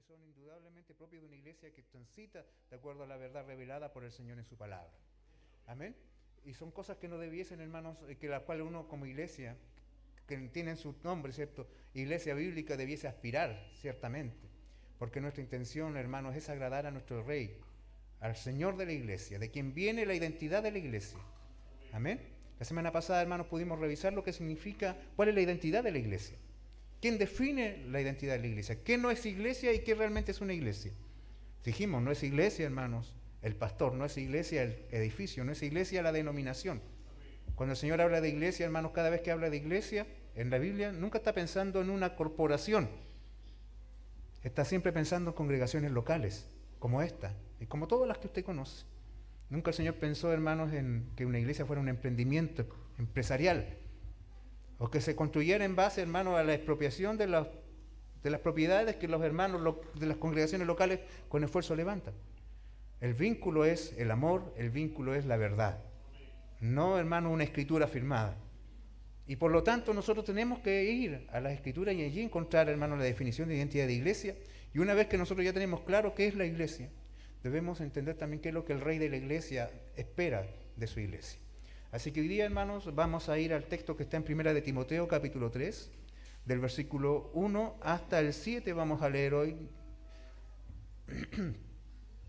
son indudablemente propios de una iglesia que transita de acuerdo a la verdad revelada por el Señor en su palabra. Amén. Y son cosas que no debiesen, hermanos, que las cuales uno como iglesia, que tienen su nombre, ¿cierto? Iglesia bíblica, debiese aspirar, ciertamente. Porque nuestra intención, hermanos, es agradar a nuestro Rey, al Señor de la iglesia, de quien viene la identidad de la iglesia. Amén. La semana pasada, hermanos, pudimos revisar lo que significa, cuál es la identidad de la iglesia. ¿Quién define la identidad de la iglesia? ¿Qué no es iglesia y qué realmente es una iglesia? Dijimos, no es iglesia, hermanos, el pastor, no es iglesia el edificio, no es iglesia la denominación. Cuando el Señor habla de iglesia, hermanos, cada vez que habla de iglesia en la Biblia, nunca está pensando en una corporación. Está siempre pensando en congregaciones locales, como esta, y como todas las que usted conoce. Nunca el Señor pensó, hermanos, en que una iglesia fuera un emprendimiento empresarial, o que se construyera en base, hermanos, a la expropiación de las propiedades que los hermanos de las congregaciones locales con esfuerzo levantan. El vínculo es el amor, el vínculo es la verdad. No, hermano, una escritura firmada. Y por lo tanto nosotros tenemos que ir a las escrituras y allí encontrar, hermano, la definición de identidad de iglesia. Y una vez que nosotros ya tenemos claro qué es la iglesia, debemos entender también qué es lo que el Rey de la iglesia espera de su iglesia. Así que hoy día, hermanos, vamos a ir al texto que está en 1 de Timoteo, capítulo 3, del versículo 1 hasta el 7 vamos a leer hoy.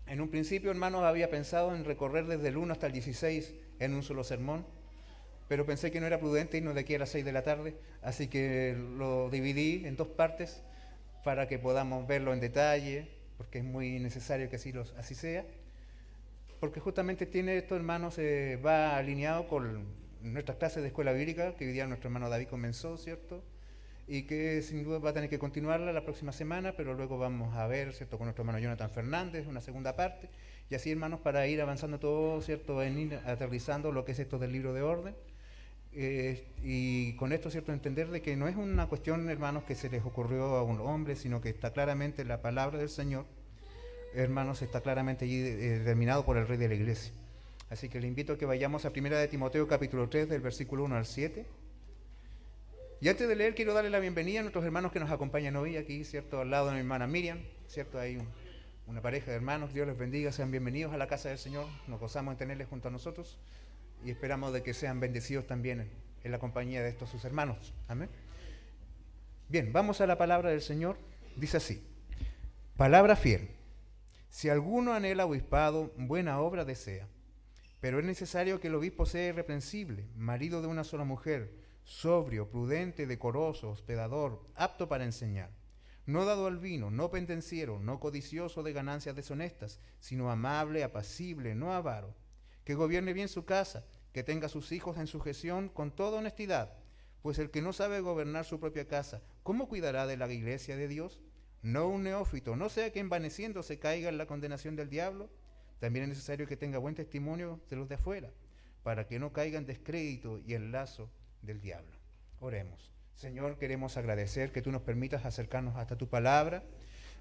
En un principio, hermanos, había pensado en recorrer desde el 1 hasta el 16 en un solo sermón, pero pensé que no era prudente irnos de aquí a las 6 de la tarde, así que lo dividí en dos partes para que podamos verlo en detalle, porque es muy necesario que así sea, porque justamente tiene esto, hermanos, va alineado con nuestras clases de escuela bíblica, que hoy día nuestro hermano David comenzó, ¿cierto? Y que sin duda va a tener que continuarla la próxima semana, pero luego vamos a ver, ¿cierto?, con nuestro hermano Jonathan Fernández, una segunda parte, y así, hermanos, para ir avanzando todo, ¿cierto?, en ir aterrizando lo que es esto del libro de orden, y con esto, ¿cierto?, entender de que no es una cuestión, hermanos, que se les ocurrió a un hombre, sino que está claramente la palabra del Señor, hermanos, está claramente allí determinado por el Rey de la iglesia. Así que le invito a que vayamos a 1 de Timoteo, capítulo 3, del versículo 1 al 7. Y antes de leer, quiero darle la bienvenida a nuestros hermanos que nos acompañan hoy aquí, ¿cierto?, al lado de mi hermana Miriam, ¿cierto? Hay una pareja de hermanos, Dios les bendiga, sean bienvenidos a la casa del Señor, nos gozamos en tenerles junto a nosotros y esperamos de que sean bendecidos también en la compañía de estos sus hermanos. Amén. Bien, vamos a la palabra del Señor, dice así: palabra fiel. Si alguno anhela obispado, buena obra desea, pero es necesario que el obispo sea irreprensible, marido de una sola mujer, sobrio, prudente, decoroso, hospedador, apto para enseñar, no dado al vino, no pendenciero, no codicioso de ganancias deshonestas, sino amable, apacible, no avaro, que gobierne bien su casa, que tenga a sus hijos en sujeción con toda honestidad, pues el que no sabe gobernar su propia casa, ¿cómo cuidará de la iglesia de Dios? No un neófito, no sea que envaneciéndose caiga en la condenación del diablo. También es necesario que tenga buen testimonio de los de afuera, para que no caiga en descrédito y el lazo del diablo. Oremos. Señor, queremos agradecer que tú nos permitas acercarnos hasta tu palabra,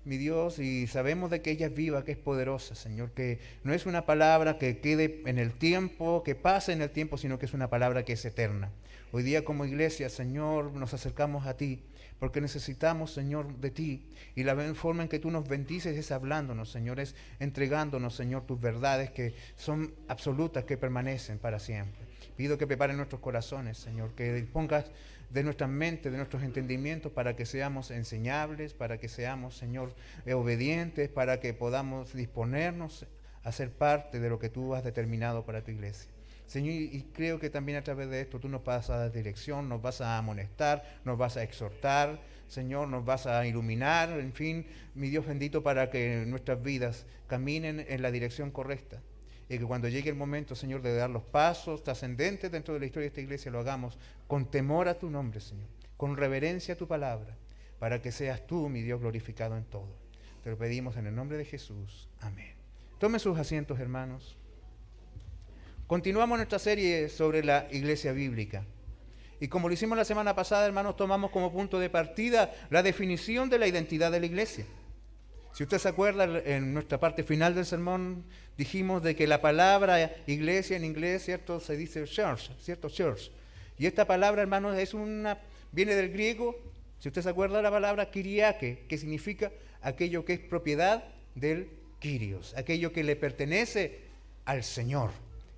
mi Dios, y sabemos de que ella es viva, que es poderosa, Señor, que no es una palabra que quede en el tiempo, que pase en el tiempo, sino que es una palabra que es eterna. Hoy día como iglesia, Señor, nos acercamos a ti, porque necesitamos, Señor, de ti, y la forma en que tú nos bendices es hablándonos, Señor, es entregándonos, Señor, tus verdades que son absolutas, que permanecen para siempre. Pido que preparen nuestros corazones, Señor, que dispongas de nuestras mentes, de nuestros entendimientos, para que seamos enseñables, para que seamos, Señor, obedientes, para que podamos disponernos a ser parte de lo que tú has determinado para tu iglesia. Señor, y creo que también a través de esto tú nos vas a dar dirección, nos vas a amonestar, nos vas a exhortar, Señor, nos vas a iluminar, en fin, mi Dios bendito, para que nuestras vidas caminen en la dirección correcta. Y que cuando llegue el momento, Señor, de dar los pasos trascendentes dentro de la historia de esta iglesia, lo hagamos con temor a tu nombre, Señor, con reverencia a tu palabra, para que seas tú, mi Dios, glorificado en todo. Te lo pedimos en el nombre de Jesús. Amén. Tomen sus asientos, hermanos. Continuamos nuestra serie sobre la iglesia bíblica. Y como lo hicimos la semana pasada, hermanos, tomamos como punto de partida la definición de la identidad de la iglesia. Si usted se acuerda, en nuestra parte final del sermón dijimos de que la palabra iglesia en inglés, ¿cierto?, se dice church, ¿cierto? Church. Y esta palabra, hermanos, viene del griego Si usted se acuerda de la palabra Kyriake, que significa aquello que es propiedad del Kyrios, aquello que le pertenece al Señor.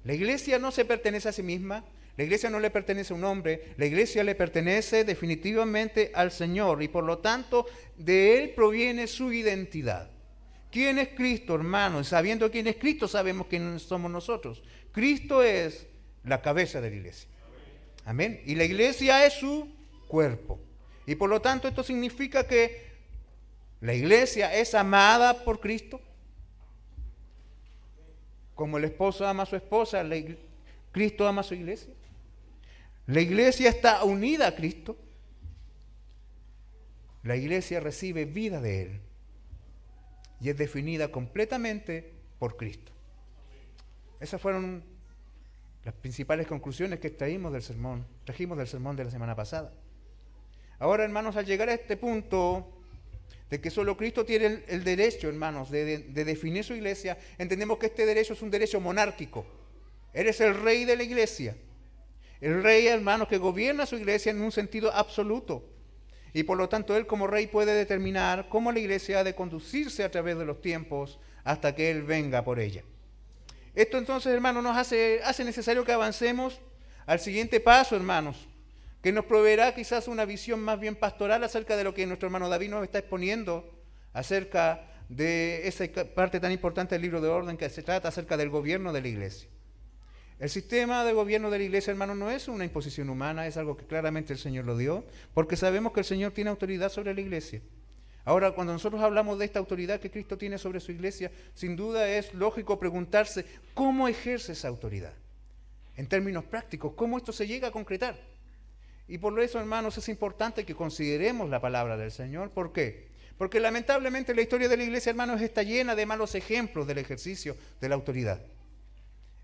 La iglesia no se pertenece a sí misma, la iglesia no le pertenece a un hombre, la iglesia le pertenece definitivamente al Señor y por lo tanto de Él proviene su identidad. ¿Quién es Cristo, hermanos? Sabiendo quién es Cristo, sabemos quién somos nosotros. Cristo es la cabeza de la iglesia. Amén. Y la iglesia es su cuerpo. Y por lo tanto esto significa que la iglesia es amada por Cristo. Como el esposo ama a su esposa, Cristo ama a su iglesia. La iglesia está unida a Cristo. La iglesia recibe vida de Él. Y es definida completamente por Cristo. Esas fueron las principales conclusiones que trajimos del sermón de la semana pasada. Ahora, hermanos, al llegar a este punto de que solo Cristo tiene el derecho, hermanos, de definir su iglesia, entendemos que este derecho es un derecho monárquico. Él es el rey de la iglesia. El rey, hermanos, que gobierna su iglesia en un sentido absoluto. Y por lo tanto, Él como rey puede determinar cómo la iglesia ha de conducirse a través de los tiempos hasta que Él venga por ella. Esto entonces, hermanos, nos hace necesario que avancemos al siguiente paso, hermanos, que nos proveerá quizás una visión más bien pastoral acerca de lo que nuestro hermano David nos está exponiendo acerca de esa parte tan importante del libro de orden que se trata acerca del gobierno de la iglesia. El sistema de gobierno de la iglesia, hermanos, no es una imposición humana, es algo que claramente el Señor lo dio, porque sabemos que el Señor tiene autoridad sobre la iglesia. Ahora, cuando nosotros hablamos de esta autoridad que Cristo tiene sobre su iglesia, sin duda es lógico preguntarse cómo ejerce esa autoridad. En términos prácticos, cómo esto se llega a concretar. Y por eso, hermanos, es importante que consideremos la palabra del Señor. ¿Por qué? Porque lamentablemente la historia de la iglesia, hermanos, está llena de malos ejemplos del ejercicio de la autoridad.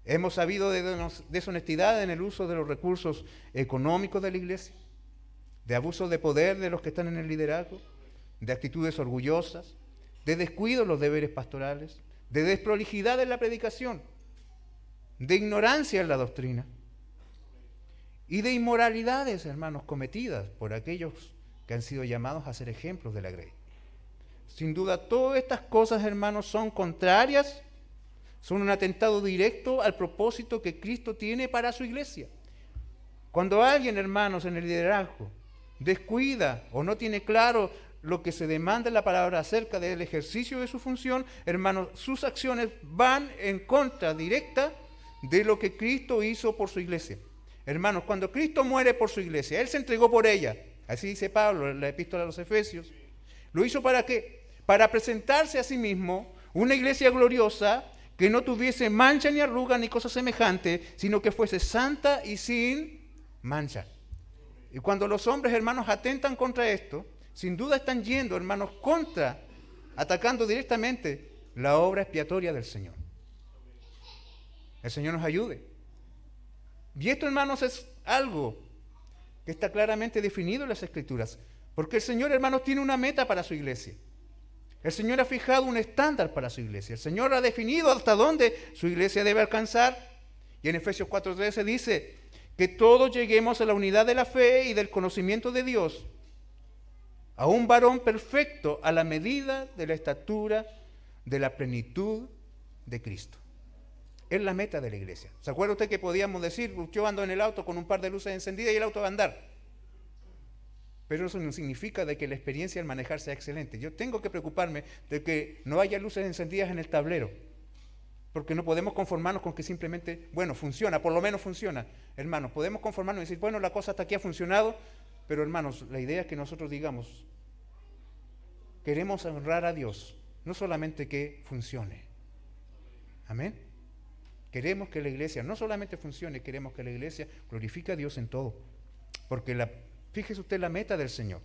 Hemos sabido de deshonestidad en el uso de los recursos económicos de la iglesia, de abuso de poder de los que están en el liderazgo, de actitudes orgullosas, de descuido en los deberes pastorales, de desprolijidad en la predicación, de ignorancia en la doctrina y de inmoralidades, hermanos, cometidas por aquellos que han sido llamados a ser ejemplos de la grey. Sin duda, todas estas cosas, hermanos, son contrarias, son un atentado directo al propósito que Cristo tiene para su iglesia. Cuando alguien, hermanos, en el liderazgo descuida o no tiene claro lo que se demanda en la palabra acerca del ejercicio de su función, hermanos, sus acciones van en contra directa de lo que Cristo hizo por su iglesia. Hermanos, cuando Cristo muere por su iglesia, Él se entregó por ella. Así dice Pablo en la epístola a los Efesios. ¿Lo hizo para qué? Para presentarse a sí mismo una iglesia gloriosa que no tuviese mancha ni arruga ni cosa semejante, sino que fuese santa y sin mancha. Y cuando los hombres, hermanos, atentan contra esto, sin duda están yendo, hermanos, atacando directamente la obra expiatoria del Señor. El Señor nos ayude. Y esto, hermanos, es algo que está claramente definido en las Escrituras, porque el Señor, hermanos, tiene una meta para su iglesia. El Señor ha fijado un estándar para su iglesia. El Señor ha definido hasta dónde su iglesia debe alcanzar. Y en Efesios 4:13 dice que todos lleguemos a la unidad de la fe y del conocimiento de Dios, a un varón perfecto a la medida de la estatura de la plenitud de Cristo. Es la meta de la iglesia. ¿Se acuerda usted que podíamos decir, yo ando en el auto con un par de luces encendidas y el auto va a andar? Pero eso no significa de que la experiencia al manejar sea excelente. Yo tengo que preocuparme de que no haya luces encendidas en el tablero, porque no podemos conformarnos con que simplemente, bueno, funciona, por lo menos funciona. Hermanos, podemos conformarnos y decir, bueno, la cosa hasta aquí ha funcionado, pero hermanos, la idea es que nosotros digamos, queremos honrar a Dios, no solamente que funcione. Amén. Queremos que la iglesia no solamente funcione, queremos que la iglesia glorifique a Dios en todo, porque fíjese usted la meta del Señor.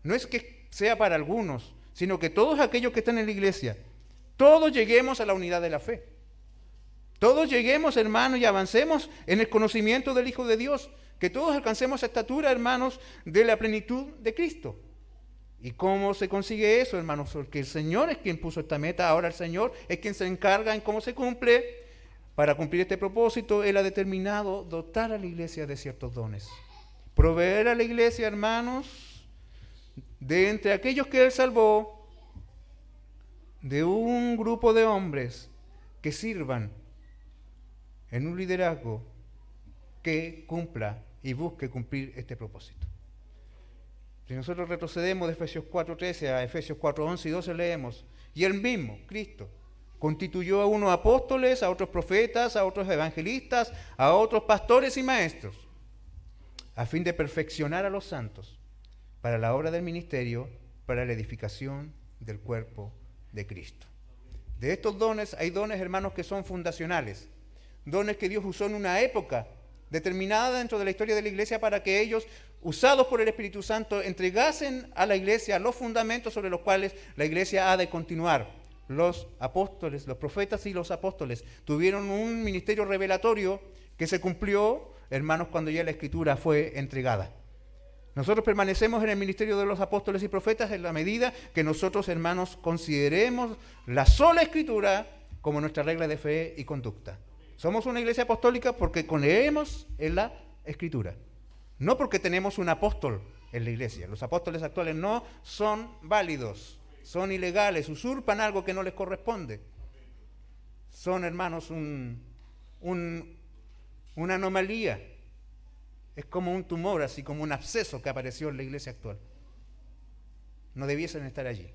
No es que sea para algunos, sino que todos aquellos que están en la iglesia, todos lleguemos a la unidad de la fe. Todos lleguemos, hermanos, y avancemos en el conocimiento del Hijo de Dios. Que todos alcancemos esa estatura, hermanos, de la plenitud de Cristo. ¿Y cómo se consigue eso, hermanos? Porque el Señor es quien puso esta meta. Ahora el Señor es quien se encarga en cómo se cumple. Para cumplir este propósito, Él ha determinado dotar a la iglesia de ciertos dones. Proveer a la iglesia, hermanos, de entre aquellos que Él salvó, de un grupo de hombres que sirvan en un liderazgo que cumpla y busque cumplir este propósito. Si nosotros retrocedemos de Efesios 4:13 a Efesios 4:11 y 12 leemos, y Él mismo, Cristo, constituyó a unos apóstoles, a otros profetas, a otros evangelistas, a otros pastores y maestros, a fin de perfeccionar a los santos para la obra del ministerio, para la edificación del cuerpo de Cristo. De estos dones, hay dones, hermanos, que son fundacionales, dones que Dios usó en una época determinada dentro de la historia de la iglesia para que ellos, usados por el Espíritu Santo, entregasen a la iglesia los fundamentos sobre los cuales la iglesia ha de continuar. Los apóstoles, los profetas y los apóstoles tuvieron un ministerio revelatorio que se cumplió, hermanos, cuando ya la Escritura fue entregada. Nosotros permanecemos en el ministerio de los apóstoles y profetas en la medida que nosotros, hermanos, consideremos la sola Escritura como nuestra regla de fe y conducta. Somos una iglesia apostólica porque creemos en la Escritura, no porque tenemos un apóstol en la iglesia. Los apóstoles actuales no son válidos, son ilegales, usurpan algo que no les corresponde. Son, hermanos, una anomalía. Es como un tumor, así como un absceso que apareció en la iglesia actual. No debiesen estar allí.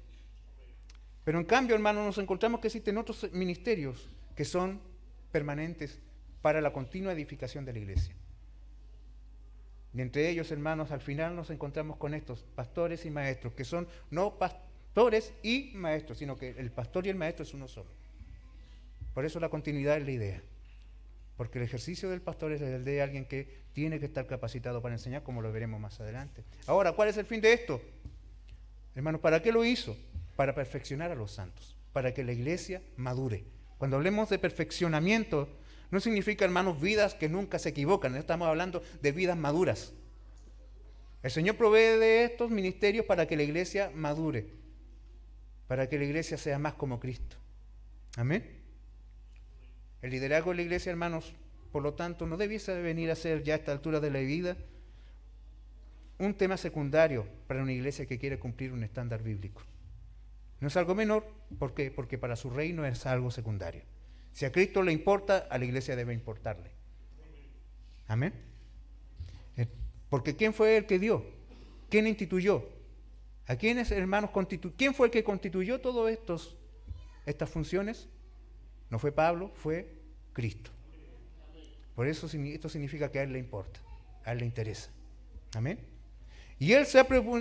Pero en cambio, hermanos, nos encontramos que existen otros ministerios que son permanentes para la continua edificación de la iglesia. Y entre ellos, hermanos, al final nos encontramos con estos pastores y maestros, que son no pastores y maestros, sino que el pastor y el maestro es uno solo. Por eso la continuidad es la idea. Porque el ejercicio del pastor es el de alguien que tiene que estar capacitado para enseñar, como lo veremos más adelante. Ahora, ¿cuál es el fin de esto? Hermanos, ¿para qué lo hizo? Para perfeccionar a los santos, para que la iglesia madure. Cuando hablemos de perfeccionamiento, no significa, hermanos, vidas que nunca se equivocan. Estamos hablando de vidas maduras. El Señor provee de estos ministerios para que la iglesia madure, para que la iglesia sea más como Cristo. Amén. El liderazgo de la iglesia, hermanos, por lo tanto, no debiese venir a ser ya a esta altura de la vida un tema secundario para una iglesia que quiere cumplir un estándar bíblico. No es algo menor, ¿por qué? Porque para su reino es algo secundario. Si a Cristo le importa, a la iglesia debe importarle. Amén. Porque ¿quién fue el que dio? ¿Quién instituyó? ¿A quiénes, hermanos, quién fue el que constituyó todas estas funciones? No fue Pablo, fue Cristo. Por eso esto significa que a Él le importa, a Él le interesa. Amén. Y Él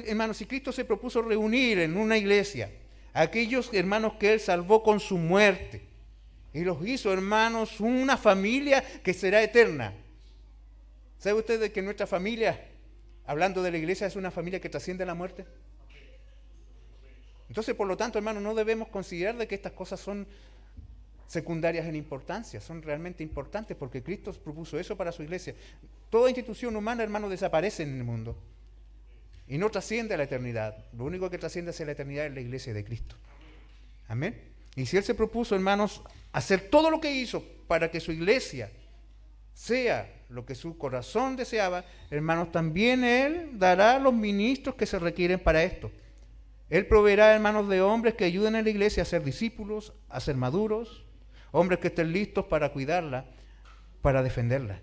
hermanos, y Cristo se propuso reunir en una iglesia a aquellos hermanos que Él salvó con su muerte. Y los hizo, hermanos, una familia que será eterna. ¿Sabe usted de que nuestra familia, hablando de la iglesia, es una familia que trasciende la muerte? Entonces, por lo tanto, hermanos, no debemos considerar de que estas cosas son secundarias en importancia, son realmente importantes porque Cristo propuso eso para su iglesia. Toda institución humana, hermanos, desaparece en el mundo y no trasciende a la eternidad. Lo único que trasciende hacia la eternidad es la iglesia de Cristo. Amén. Y si Él se propuso, hermanos, hacer todo lo que hizo para que su iglesia sea lo que su corazón deseaba, hermanos, también Él dará los ministros que se requieren para esto. Él proveerá, hermanos, de hombres que ayuden a la iglesia a ser discípulos, a ser maduros, hombres que estén listos para cuidarla, para defenderla.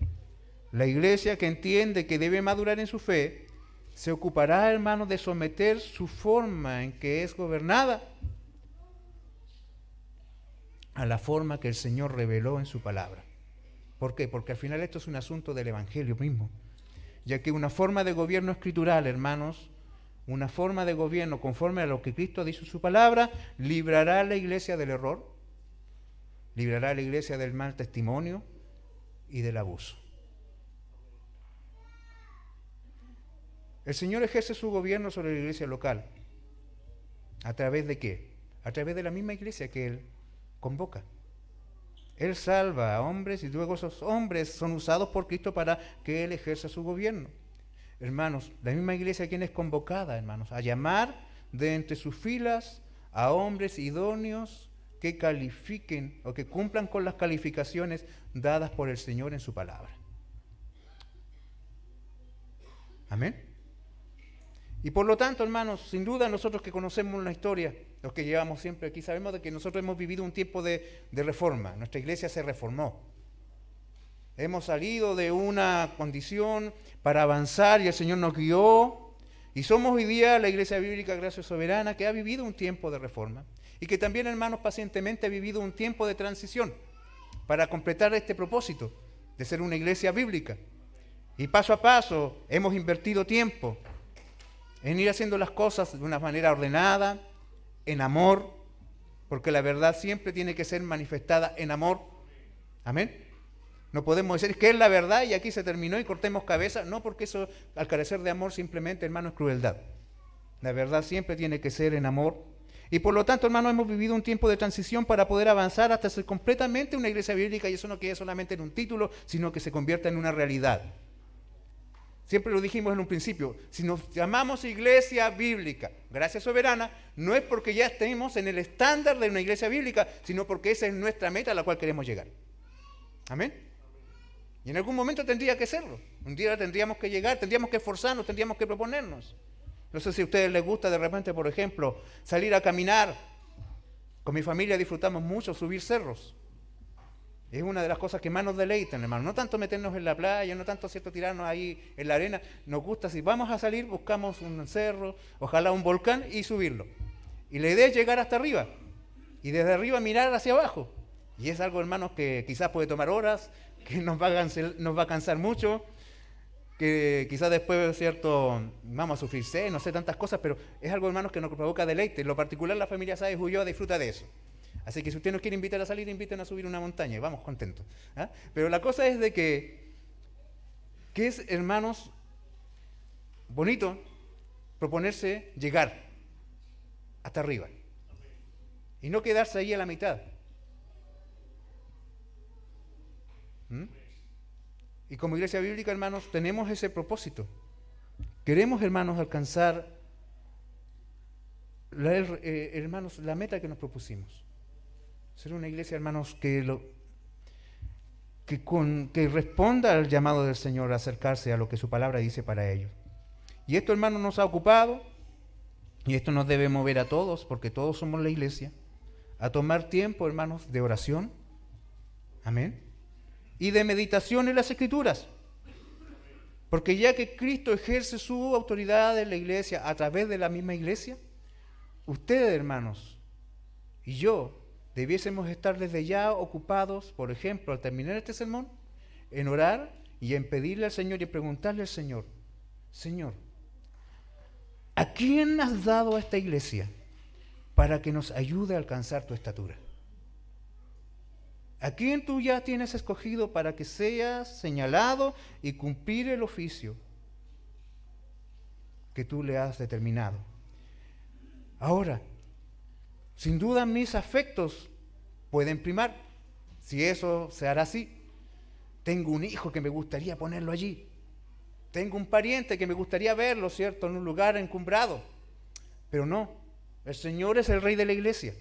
La iglesia que entiende que debe madurar en su fe, se ocupará, hermanos, de someter su forma en que es gobernada a la forma que el Señor reveló en su palabra. ¿Por qué? Porque al final esto es un asunto del Evangelio mismo, ya que una forma de gobierno escritural, hermanos, una forma de gobierno conforme a lo que Cristo ha dicho en su palabra, librará a la iglesia del error, librará a la iglesia del mal testimonio y del abuso. El Señor ejerce su gobierno sobre la iglesia local. ¿A través de qué? A través de la misma iglesia que Él convoca. Él salva a hombres y luego esos hombres son usados por Cristo para que Él ejerza su gobierno. Hermanos, la misma iglesia quien es convocada, hermanos, a llamar de entre sus filas a hombres idóneos que califiquen o que cumplan con las calificaciones dadas por el Señor en su palabra. Amén. Y por lo tanto, hermanos, sin duda nosotros que conocemos la historia, los que llevamos siempre aquí, sabemos de que nosotros hemos vivido un tiempo de reforma. Nuestra iglesia se reformó. Hemos salido de una condición para avanzar y el Señor nos guió. Y somos hoy día la Iglesia Bíblica Gracia Soberana que ha vivido un tiempo de reforma. Y que también, hermanos, pacientemente ha vivido un tiempo de transición para completar este propósito de ser una iglesia bíblica. Y paso a paso hemos invertido tiempo en ir haciendo las cosas de una manera ordenada, en amor, porque la verdad siempre tiene que ser manifestada en amor. Amén. No podemos decir que es la verdad y aquí se terminó y cortemos cabeza. No, porque eso, al carecer de amor, simplemente, hermano, es crueldad. La verdad siempre tiene que ser en amor. Y por lo tanto, hermano, hemos vivido un tiempo de transición para poder avanzar hasta ser completamente una iglesia bíblica, y eso no queda solamente en un título, sino que se convierta en una realidad. Siempre lo dijimos en un principio, si nos llamamos iglesia bíblica, Gracia Soberana, no es porque ya estemos en el estándar de una iglesia bíblica, sino porque esa es nuestra meta a la cual queremos llegar. Amén. Y en algún momento tendría que serlo. Un día tendríamos que llegar, tendríamos que esforzarnos, tendríamos que proponernos. No sé si a ustedes les gusta de repente, por ejemplo, salir a caminar. Con mi familia disfrutamos mucho subir cerros. Es una de las cosas que más nos deleitan, hermano. No tanto meternos en la playa, no tanto, cierto, tirarnos ahí en la arena. Nos gusta, si vamos a salir, buscamos un cerro, ojalá un volcán, y subirlo. Y la idea es llegar hasta arriba. Y desde arriba mirar hacia abajo. Y es algo, hermanos, que quizás puede tomar horas, que nos va a cansar mucho, que quizás después, cierto, vamos a sufrir sed, no sé, tantas cosas, pero es algo, hermanos, que nos provoca deleite. En lo particular, la familia Sáez Ulloa disfruta de eso. Así que si usted nos quiere invitar a salir, inviten a subir una montaña y vamos contentos. ¿Ah? Pero la cosa es de que es, hermanos, bonito proponerse llegar hasta arriba y no quedarse ahí a la mitad. Y como iglesia bíblica, hermanos, tenemos ese propósito. Queremos, hermanos, alcanzar hermanos, la meta que nos propusimos. Ser una iglesia, hermanos, que responda al llamado del Señor a acercarse a lo que su palabra dice para ellos. Y esto, hermanos, nos ha ocupado, y esto nos debe mover a todos, porque todos somos la iglesia, a tomar tiempo, hermanos, de oración. Amén. Y de meditación en las Escrituras. Porque ya que Cristo ejerce su autoridad en la iglesia a través de la misma iglesia, ustedes, hermanos, y yo, debiésemos estar desde ya ocupados, por ejemplo, al terminar este sermón, en orar y en pedirle al Señor y preguntarle al Señor, Señor, ¿a quién has dado a esta iglesia para que nos ayude a alcanzar tu estatura? ¿A quién tú ya tienes escogido para que seas señalado y cumplir el oficio que tú le has determinado? Ahora, sin duda mis afectos pueden primar, si eso se hará así. Tengo un hijo que me gustaría ponerlo allí. Tengo un pariente que me gustaría verlo, ¿cierto?, en un lugar encumbrado. Pero no, el Señor es el Rey de la iglesia.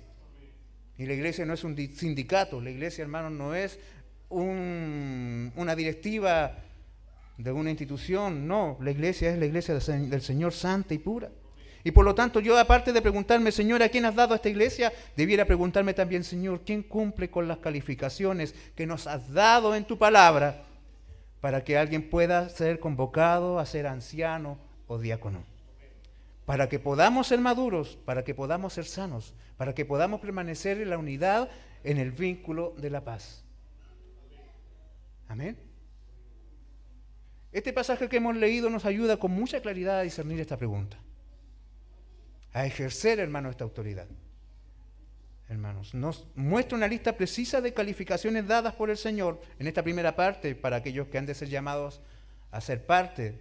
Y la iglesia no es un sindicato, la iglesia, hermanos, no es una directiva de una institución, no, la iglesia es la iglesia del Señor santa y pura. Y por lo tanto yo, aparte de preguntarme, Señor, ¿a quién has dado a esta iglesia?, debiera preguntarme también, Señor, ¿quién cumple con las calificaciones que nos has dado en tu palabra para que alguien pueda ser convocado a ser anciano o diácono? Para que podamos ser maduros, para que podamos ser sanos, para que podamos permanecer en la unidad, en el vínculo de la paz. Amén. Este pasaje que hemos leído nos ayuda con mucha claridad a discernir esta pregunta, a ejercer, hermanos, esta autoridad. Hermanos, nos muestra una lista precisa de calificaciones dadas por el Señor en esta primera parte para aquellos que han de ser llamados a ser parte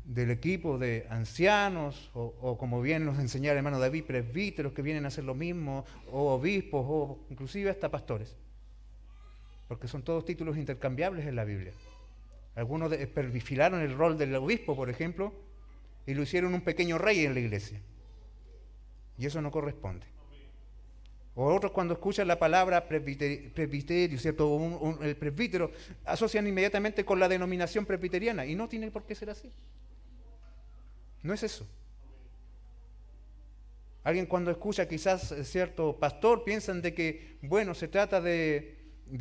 del equipo de ancianos o como bien nos enseñaba el hermano David, presbíteros que vienen a hacer lo mismo, o obispos, o inclusive hasta pastores, porque son todos títulos intercambiables en la Biblia. Algunos perfilaron el rol del obispo, por ejemplo, y lo hicieron un pequeño rey en la iglesia, y eso no corresponde. O otros, cuando escuchan la palabra presbiterio, ¿cierto?, el presbítero, asocian inmediatamente con la denominación presbiteriana, y no tiene por qué ser así. No es eso. Alguien cuando escucha quizás cierto pastor piensan de que, bueno, se trata de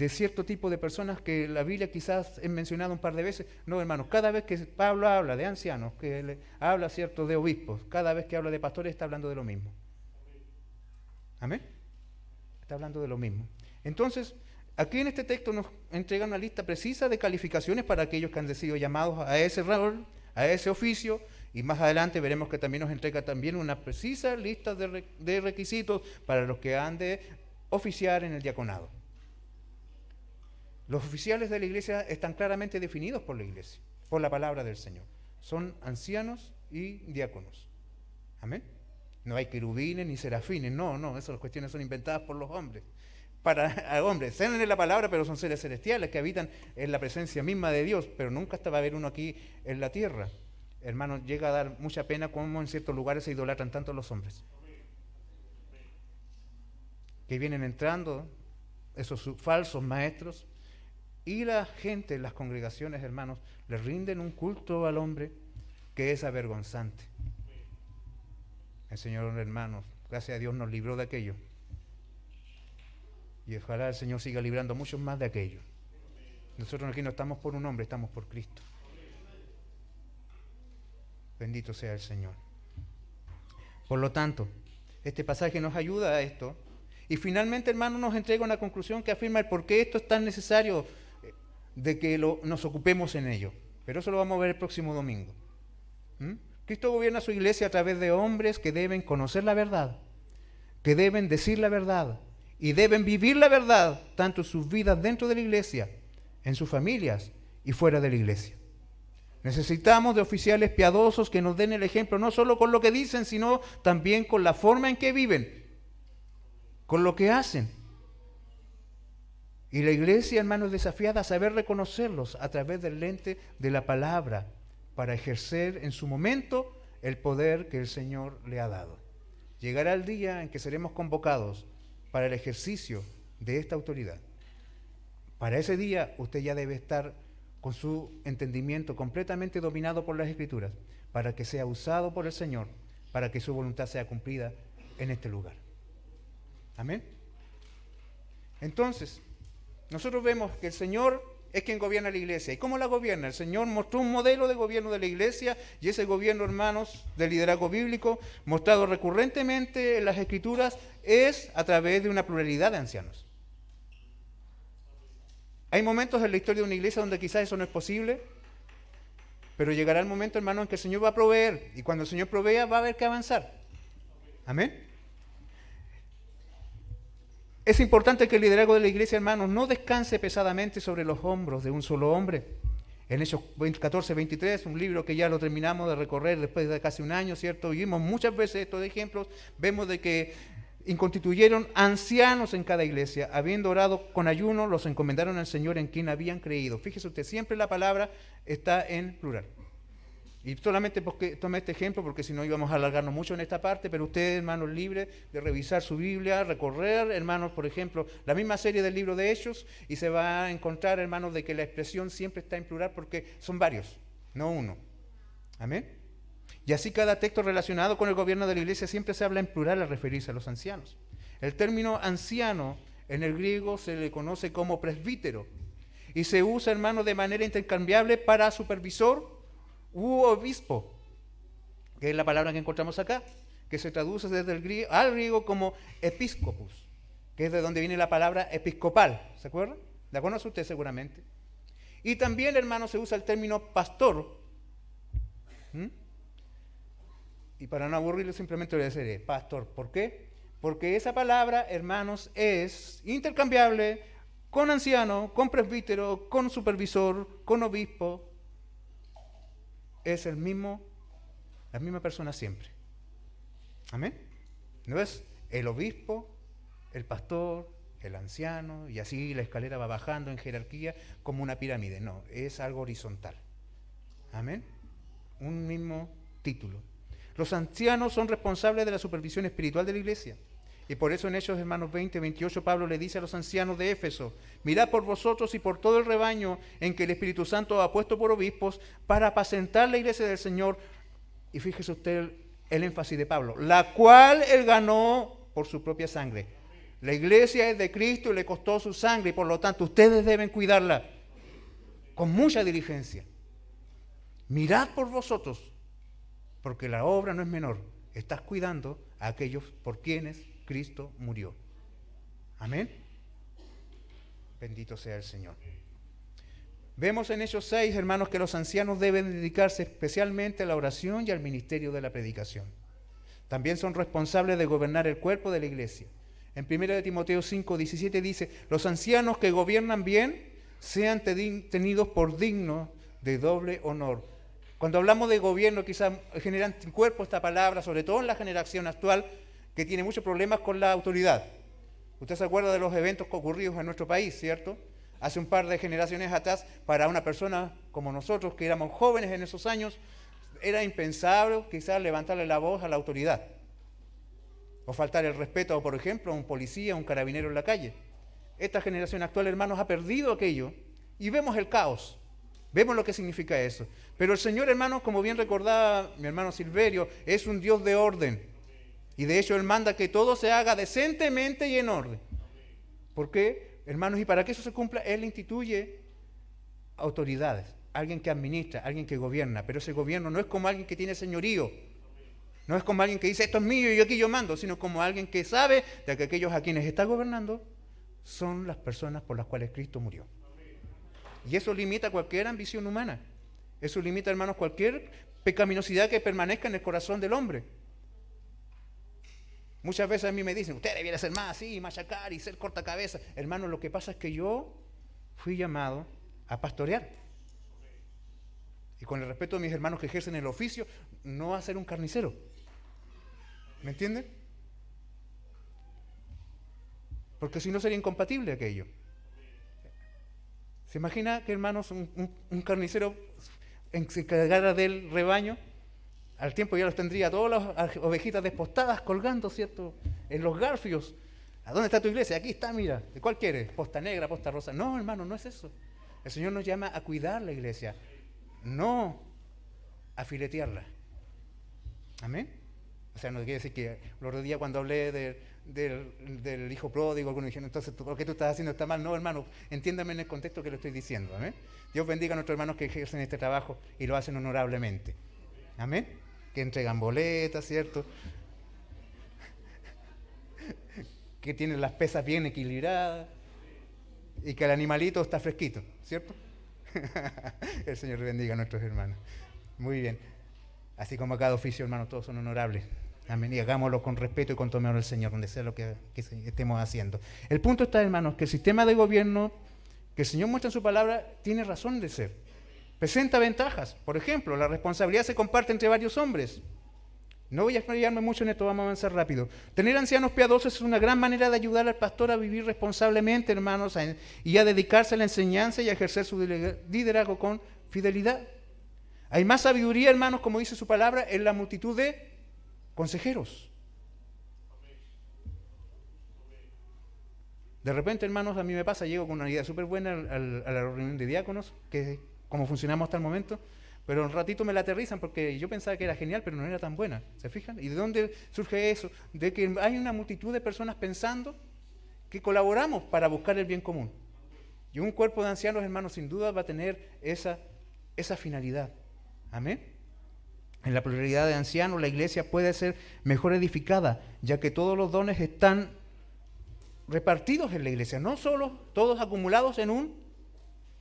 cierto tipo de personas que la Biblia quizás es mencionado un par de veces. No, hermanos, cada vez que Pablo habla de ancianos, habla cierto de obispos, cada vez que habla de pastores está hablando de lo mismo. Amén. Está hablando de lo mismo. Entonces, aquí en este texto nos entrega una lista precisa de calificaciones para aquellos que han sido llamados a ese rol, a ese oficio, y más adelante veremos que también nos entrega también una precisa lista de requisitos para los que han de oficiar en el diaconado. Los oficiales de la iglesia están claramente definidos por la iglesia, por la palabra del Señor. Son ancianos y diáconos. Amén. No hay querubines ni serafines, no, esas cuestiones son inventadas por los hombres. Para hombres, sean en la palabra, pero son seres celestiales que habitan en la presencia misma de Dios, pero nunca va a haber uno aquí en la tierra. Hermanos, llega a dar mucha pena cómo en ciertos lugares se idolatran tanto los hombres. Que vienen entrando esos falsos maestros y la gente, las congregaciones, hermanos, le rinden un culto al hombre que es avergonzante. El Señor, hermanos, gracias a Dios nos libró de aquello. Y ojalá el Señor siga librando a muchos más de aquello. Nosotros aquí no estamos por un hombre, estamos por Cristo. Bendito sea el Señor. Por lo tanto, este pasaje nos ayuda a esto. Y finalmente, hermanos, nos entrega una conclusión que afirma el por qué esto es tan necesario de que nos ocupemos en ello. Pero eso lo vamos a ver el próximo domingo. Cristo gobierna su iglesia a través de hombres que deben conocer la verdad, que deben decir la verdad y deben vivir la verdad, tanto en sus vidas dentro de la iglesia, en sus familias y fuera de la iglesia. Necesitamos de oficiales piadosos que nos den el ejemplo, no solo con lo que dicen, sino también con la forma en que viven, con lo que hacen. Y la iglesia, hermanos, es desafiada a saber reconocerlos a través del lente de la palabra, para ejercer en su momento el poder que el Señor le ha dado. Llegará el día en que seremos convocados para el ejercicio de esta autoridad. Para ese día usted ya debe estar con su entendimiento completamente dominado por las Escrituras, para que sea usado por el Señor, para que su voluntad sea cumplida en este lugar. Amén. Entonces, nosotros vemos que el Señor es quien gobierna la iglesia. ¿Y cómo la gobierna? El Señor mostró un modelo de gobierno de la iglesia, y ese gobierno, hermanos, de liderazgo bíblico, mostrado recurrentemente en las Escrituras, es a través de una pluralidad de ancianos. Hay momentos en la historia de una iglesia donde quizás eso no es posible, pero llegará el momento, hermano, en que el Señor va a proveer, y cuando el Señor provea va a haber que avanzar. Amén. Es importante que el liderazgo de la iglesia, hermanos, no descanse pesadamente sobre los hombros de un solo hombre. En Hechos 14:23, un libro que ya lo terminamos de recorrer después de casi un año, ¿cierto? Vimos muchas veces estos ejemplos, vemos de que constituyeron ancianos en cada iglesia, habiendo orado con ayuno, los encomendaron al Señor en quien habían creído. Fíjese usted, siempre la palabra está en plural. Y solamente porque tomé este ejemplo, porque si no íbamos a alargarnos mucho en esta parte, pero usted, hermanos, libre de revisar su Biblia, recorrer, hermanos, por ejemplo, la misma serie del libro de Hechos, y se va a encontrar, hermanos, de que la expresión siempre está en plural porque son varios, no uno. Amén. Y así cada texto relacionado con el gobierno de la iglesia siempre se habla en plural al referirse a los ancianos. El término anciano en el griego se le conoce como presbítero y se usa, hermanos, de manera intercambiable para supervisor u obispo, que es la palabra que encontramos acá, que se traduce desde el griego, al griego como episcopus, que es de donde viene la palabra episcopal. ¿Se acuerdan? La conoce usted seguramente. Y también, hermanos, se usa el término pastor. Y para no aburrirlo, simplemente le diré pastor. ¿Por qué? Porque esa palabra, hermanos, es intercambiable con anciano, con presbítero, con supervisor, con obispo. Es la misma persona siempre. Amén. No es el obispo, el pastor, el anciano, y así la escalera va bajando en jerarquía como una pirámide. No, es algo horizontal. Amén. Un mismo título. Los ancianos son responsables de la supervisión espiritual de la iglesia. Y por eso en Hechos, hermanos 20-28, Pablo le dice a los ancianos de Éfeso: mirad por vosotros y por todo el rebaño en que el Espíritu Santo ha puesto por obispos para apacentar la iglesia del Señor, Y fíjese usted el énfasis de Pablo, la cual él ganó por su propia sangre. La iglesia es de Cristo y le costó su sangre y por lo tanto ustedes deben cuidarla con mucha diligencia. Mirad por vosotros, porque la obra no es menor. Estás cuidando a aquellos por quienes Cristo murió. Amén. Bendito sea el Señor. Vemos en Hechos 6, hermanos, que los ancianos deben dedicarse especialmente a la oración y al ministerio de la predicación. También son responsables de gobernar el cuerpo de la iglesia. En 1 Timoteo 5, 17 dice, los ancianos que gobiernan bien sean tenidos por dignos de doble honor. Cuando hablamos de gobierno, quizás genera anticuerpo esta palabra, sobre todo en la generación actual, que tiene muchos problemas con la autoridad. Usted se acuerda de los eventos ocurridos en nuestro país, ¿cierto? Hace un par de generaciones atrás, para una persona como nosotros, que éramos jóvenes en esos años, era impensable quizás levantarle la voz a la autoridad. O faltar el respeto, por ejemplo, a un policía, a un carabinero en la calle. Esta generación actual, hermanos, ha perdido aquello y vemos el caos. Vemos lo que significa eso. Pero el Señor, hermanos, como bien recordaba mi hermano Silverio, es un Dios de orden. Y de hecho Él manda que todo se haga decentemente y en orden. ¿Por qué, hermanos? Y para que eso se cumpla, Él instituye autoridades. Alguien que administra, alguien que gobierna. Pero ese gobierno no es como alguien que tiene señorío. No es como alguien que dice, esto es mío y yo aquí yo mando. Sino como alguien que sabe de que aquellos a quienes está gobernando son las personas por las cuales Cristo murió. Y eso limita cualquier ambición humana. Eso limita, hermanos, cualquier pecaminosidad que permanezca en el corazón del hombre. Muchas veces a mí me dicen, usted debiera ser más así, machacar y ser cortacabeza. Hermanos, lo que pasa es que yo fui llamado a pastorear. Y con el respeto de mis hermanos que ejercen el oficio, no a ser un carnicero. ¿Me entienden? Porque si no sería incompatible aquello. ¿Se imagina que, hermanos, un carnicero se encargara del rebaño? Al tiempo ya los tendría todas las ovejitas despostadas colgando, ¿cierto? En los garfios. ¿A dónde está tu iglesia? Aquí está, mira. ¿De cuál quieres? ¿Posta negra, posta rosa? No, hermano, no es eso. El Señor nos llama a cuidar la iglesia, no a filetearla. Amén. O sea, no quiere decir que los otro día cuando hablé del hijo pródigo, algunos dijeron, entonces, ¿por qué tú estás haciendo está mal? No, hermano, entiéndame en el contexto que lo estoy diciendo. Amén. Dios bendiga a nuestros hermanos que ejercen este trabajo y lo hacen honorablemente. Amén. Que entregan boletas, ¿cierto? Que tienen las pesas bien equilibradas y que el animalito está fresquito, ¿cierto? El Señor bendiga a nuestros hermanos. Muy bien. Así como a cada oficio, hermanos, todos son honorables. Amén. Y hagámoslo con respeto y con temor al Señor, donde sea lo que estemos haciendo. El punto está, hermanos, que el sistema de gobierno que el Señor muestra en su palabra tiene razón de ser. Presenta ventajas. Por ejemplo, la responsabilidad se comparte entre varios hombres. No voy a explayarme mucho en esto, vamos a avanzar rápido. Tener ancianos piadosos es una gran manera de ayudar al pastor a vivir responsablemente, hermanos, y a dedicarse a la enseñanza y a ejercer su liderazgo con fidelidad. Hay más sabiduría, hermanos, como dice su palabra, en la multitud de consejeros. De repente, hermanos, a mí me pasa, llego con una idea súper buena a la reunión de diáconos, que es como funcionamos hasta el momento, pero un ratito me la aterrizan porque yo pensaba que era genial, pero no era tan buena. ¿Se fijan? ¿Y de dónde surge eso? De que hay una multitud de personas pensando que colaboramos para buscar el bien común. Y un cuerpo de ancianos, hermanos, sin duda va a tener esa finalidad. Amén. En la pluralidad de ancianos, la iglesia puede ser mejor edificada, ya que todos los dones están repartidos en la iglesia, no solo todos acumulados en un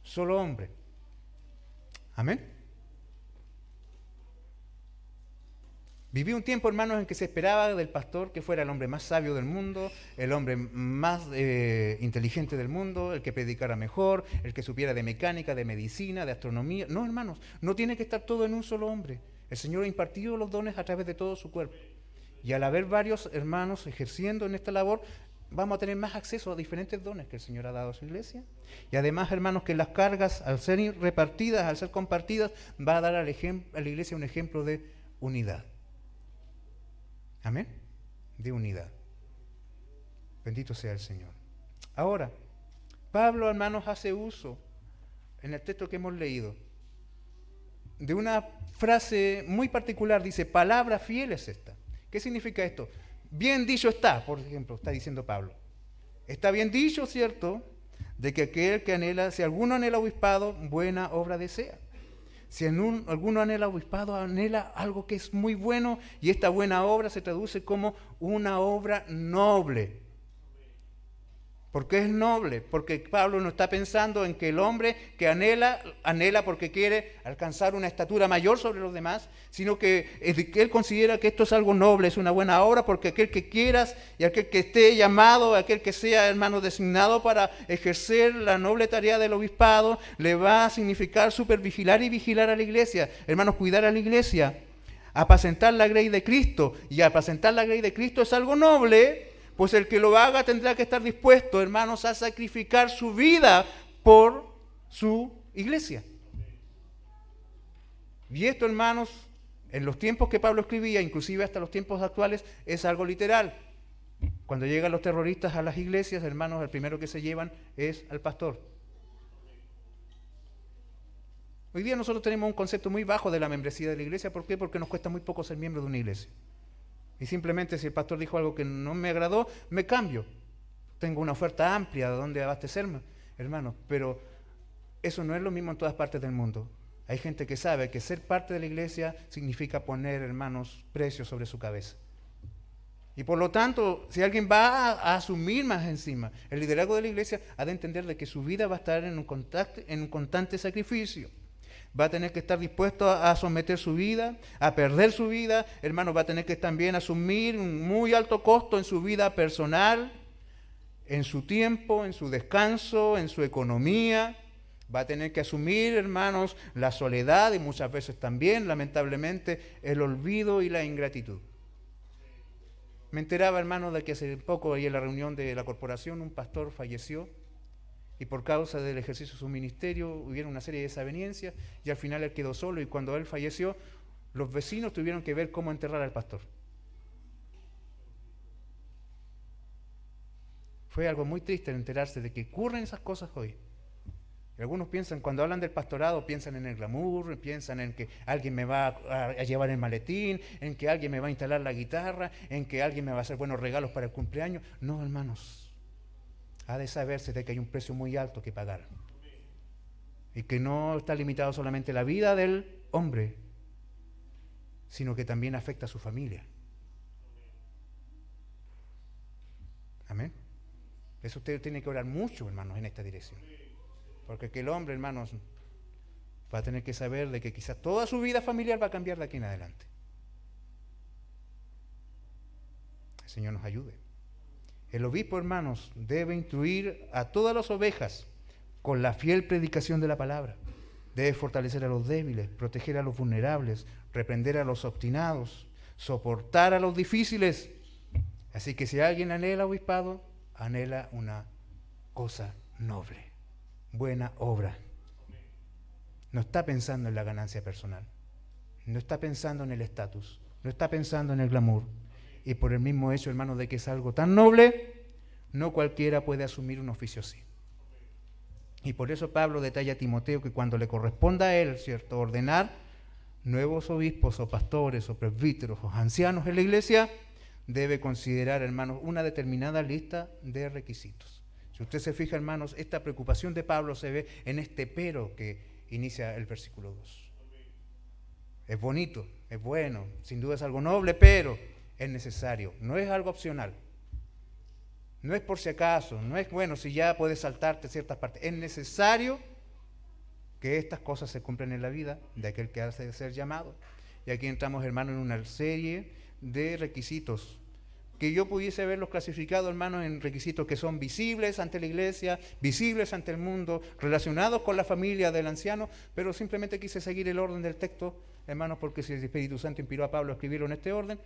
solo hombre. Amén. Viví un tiempo, hermanos, en que se esperaba del pastor que fuera el hombre más sabio del mundo, el hombre más inteligente del mundo, el que predicara mejor, el que supiera de mecánica, de medicina, de astronomía. No, hermanos, no tiene que estar todo en un solo hombre. El Señor ha impartido los dones a través de todo su cuerpo. Y al haber varios hermanos ejerciendo en esta labor, vamos a tener más acceso a diferentes dones que el Señor ha dado a su iglesia. Y además, hermanos, que las cargas, al ser repartidas, al ser compartidas, va a dar a la iglesia un ejemplo de unidad. Amén. De unidad. Bendito sea el Señor. Ahora, Pablo, hermanos, hace uso, en el texto que hemos leído, de una frase muy particular, dice, palabra fiel es esta. ¿Qué significa esto? Bien dicho está, por ejemplo, está diciendo Pablo. Está bien dicho, ¿cierto?, de que aquel que anhela, si alguno anhela obispado, buena obra desea. Si alguno anhela obispado, anhela algo que es muy bueno, y esta buena obra se traduce como una obra noble. ¿Por qué es noble? Porque Pablo no está pensando en que el hombre que anhela porque quiere alcanzar una estatura mayor sobre los demás, sino que él considera que esto es algo noble, es una buena obra, porque aquel que quieras y aquel que esté llamado, aquel que sea, hermano, designado para ejercer la noble tarea del obispado, le va a significar supervigilar y vigilar a la iglesia, hermanos, cuidar a la iglesia, apacentar la grey de Cristo, y apacentar la grey de Cristo es algo noble. Pues el que lo haga tendrá que estar dispuesto, hermanos, a sacrificar su vida por su iglesia. Y esto, hermanos, en los tiempos que Pablo escribía, inclusive hasta los tiempos actuales, es algo literal. Cuando llegan los terroristas a las iglesias, hermanos, el primero que se llevan es al pastor. Hoy día nosotros tenemos un concepto muy bajo de la membresía de la iglesia. ¿Por qué? Porque nos cuesta muy poco ser miembro de una iglesia. Y simplemente si el pastor dijo algo que no me agradó, me cambio. Tengo una oferta amplia de donde abastecerme, hermanos, pero eso no es lo mismo en todas partes del mundo. Hay gente que sabe que ser parte de la iglesia significa poner, hermanos, precios sobre su cabeza. Y por lo tanto, si alguien va a asumir más encima el liderazgo de la iglesia, ha de entender de que su vida va a estar en un constante sacrificio. Va a tener que estar dispuesto a someter su vida, a perder su vida. Hermano, va a tener que también asumir un muy alto costo en su vida personal, en su tiempo, en su descanso, en su economía. Va a tener que asumir, hermanos, la soledad y muchas veces también, lamentablemente, el olvido y la ingratitud. Me enteraba, hermano, de que hace poco ahí en la reunión de la corporación un pastor falleció. Y por causa del ejercicio de su ministerio hubieron una serie de desavenencias y al final él quedó solo, y cuando él falleció los vecinos tuvieron que ver cómo enterrar al pastor. Fue algo muy triste enterarse de que ocurren esas cosas hoy. Y algunos piensan, cuando hablan del pastorado, piensan en el glamour, piensan en que alguien me va a llevar el maletín, en que alguien me va a instalar la guitarra, en que alguien me va a hacer buenos regalos para el cumpleaños. No, hermanos. Ha de saberse de que hay un precio muy alto que pagar. Y que no está limitado solamente la vida del hombre, sino que también afecta a su familia. Amén. Eso usted tiene que orar mucho, hermanos, en esta dirección. Porque que el hombre, hermanos, va a tener que saber de que quizás toda su vida familiar va a cambiar de aquí en adelante. El Señor nos ayude. El obispo, hermanos, debe instruir a todas las ovejas con la fiel predicación de la palabra. Debe fortalecer a los débiles, proteger a los vulnerables, reprender a los obstinados, soportar a los difíciles. Así que si alguien anhela obispado, anhela una cosa noble, buena obra. No está pensando en la ganancia personal, no está pensando en el estatus, no está pensando en el glamour. Y por el mismo hecho, hermanos, de que es algo tan noble, no cualquiera puede asumir un oficio así. Y por eso Pablo detalla a Timoteo que cuando le corresponda a él, ¿cierto?, ordenar nuevos obispos o pastores o presbíteros o ancianos en la iglesia, debe considerar, hermanos, una determinada lista de requisitos. Si usted se fija, hermanos, esta preocupación de Pablo se ve en este pero que inicia el versículo 2. Es bonito, es bueno, sin duda es algo noble, pero es necesario, no es algo opcional. No es por si acaso, no es bueno si ya puedes saltarte ciertas partes. Es necesario que estas cosas se cumplan en la vida de aquel que hace de ser llamado. Y aquí entramos, hermanos, en una serie de requisitos que yo pudiese verlos clasificados, hermanos, en requisitos que son visibles ante la iglesia, visibles ante el mundo, relacionados con la familia del anciano, pero simplemente quise seguir el orden del texto, hermanos, porque si el Espíritu Santo inspiró a Pablo a escribirlo en este orden,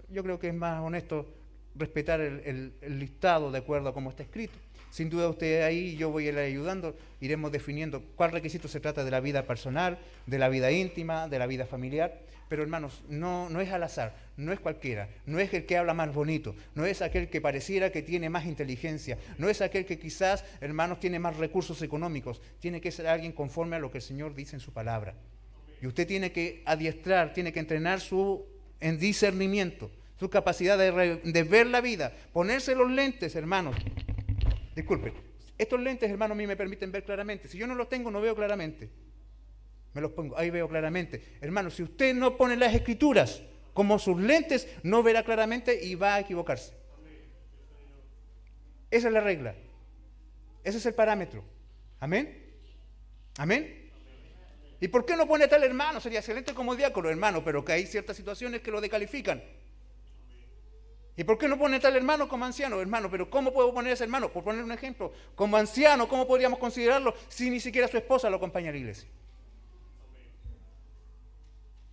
yo creo que es más honesto respetar el listado de acuerdo a cómo está escrito. Sin duda usted ahí, yo voy a ir ayudando, iremos definiendo cuál requisito se trata de la vida personal, de la vida íntima, de la vida familiar. Pero hermanos, no es al azar, no es cualquiera, no es el que habla más bonito, no es aquel que pareciera que tiene más inteligencia, no es aquel que quizás, hermanos, tiene más recursos económicos. Tiene que ser alguien conforme a lo que el Señor dice en su palabra. Y usted tiene que adiestrar, tiene que entrenar en discernimiento, su capacidad de ver la vida, ponerse los lentes, hermanos. Disculpen, estos lentes, hermanos, a mí me permiten ver claramente. Si yo no los tengo, no veo claramente. Me los pongo, ahí veo claramente. Hermanos, si usted no pone las Escrituras como sus lentes, no verá claramente y va a equivocarse. Esa es la regla. Ese es el parámetro. ¿Amén? ¿Amén? ¿Y por qué no pone tal hermano? Sería excelente como diácono, hermano, pero que hay ciertas situaciones que lo descalifican. ¿Y por qué no pone tal hermano como anciano? Hermano, pero ¿cómo puedo poner ese hermano? Por poner un ejemplo, como anciano, ¿cómo podríamos considerarlo si ni siquiera su esposa lo acompaña a la iglesia?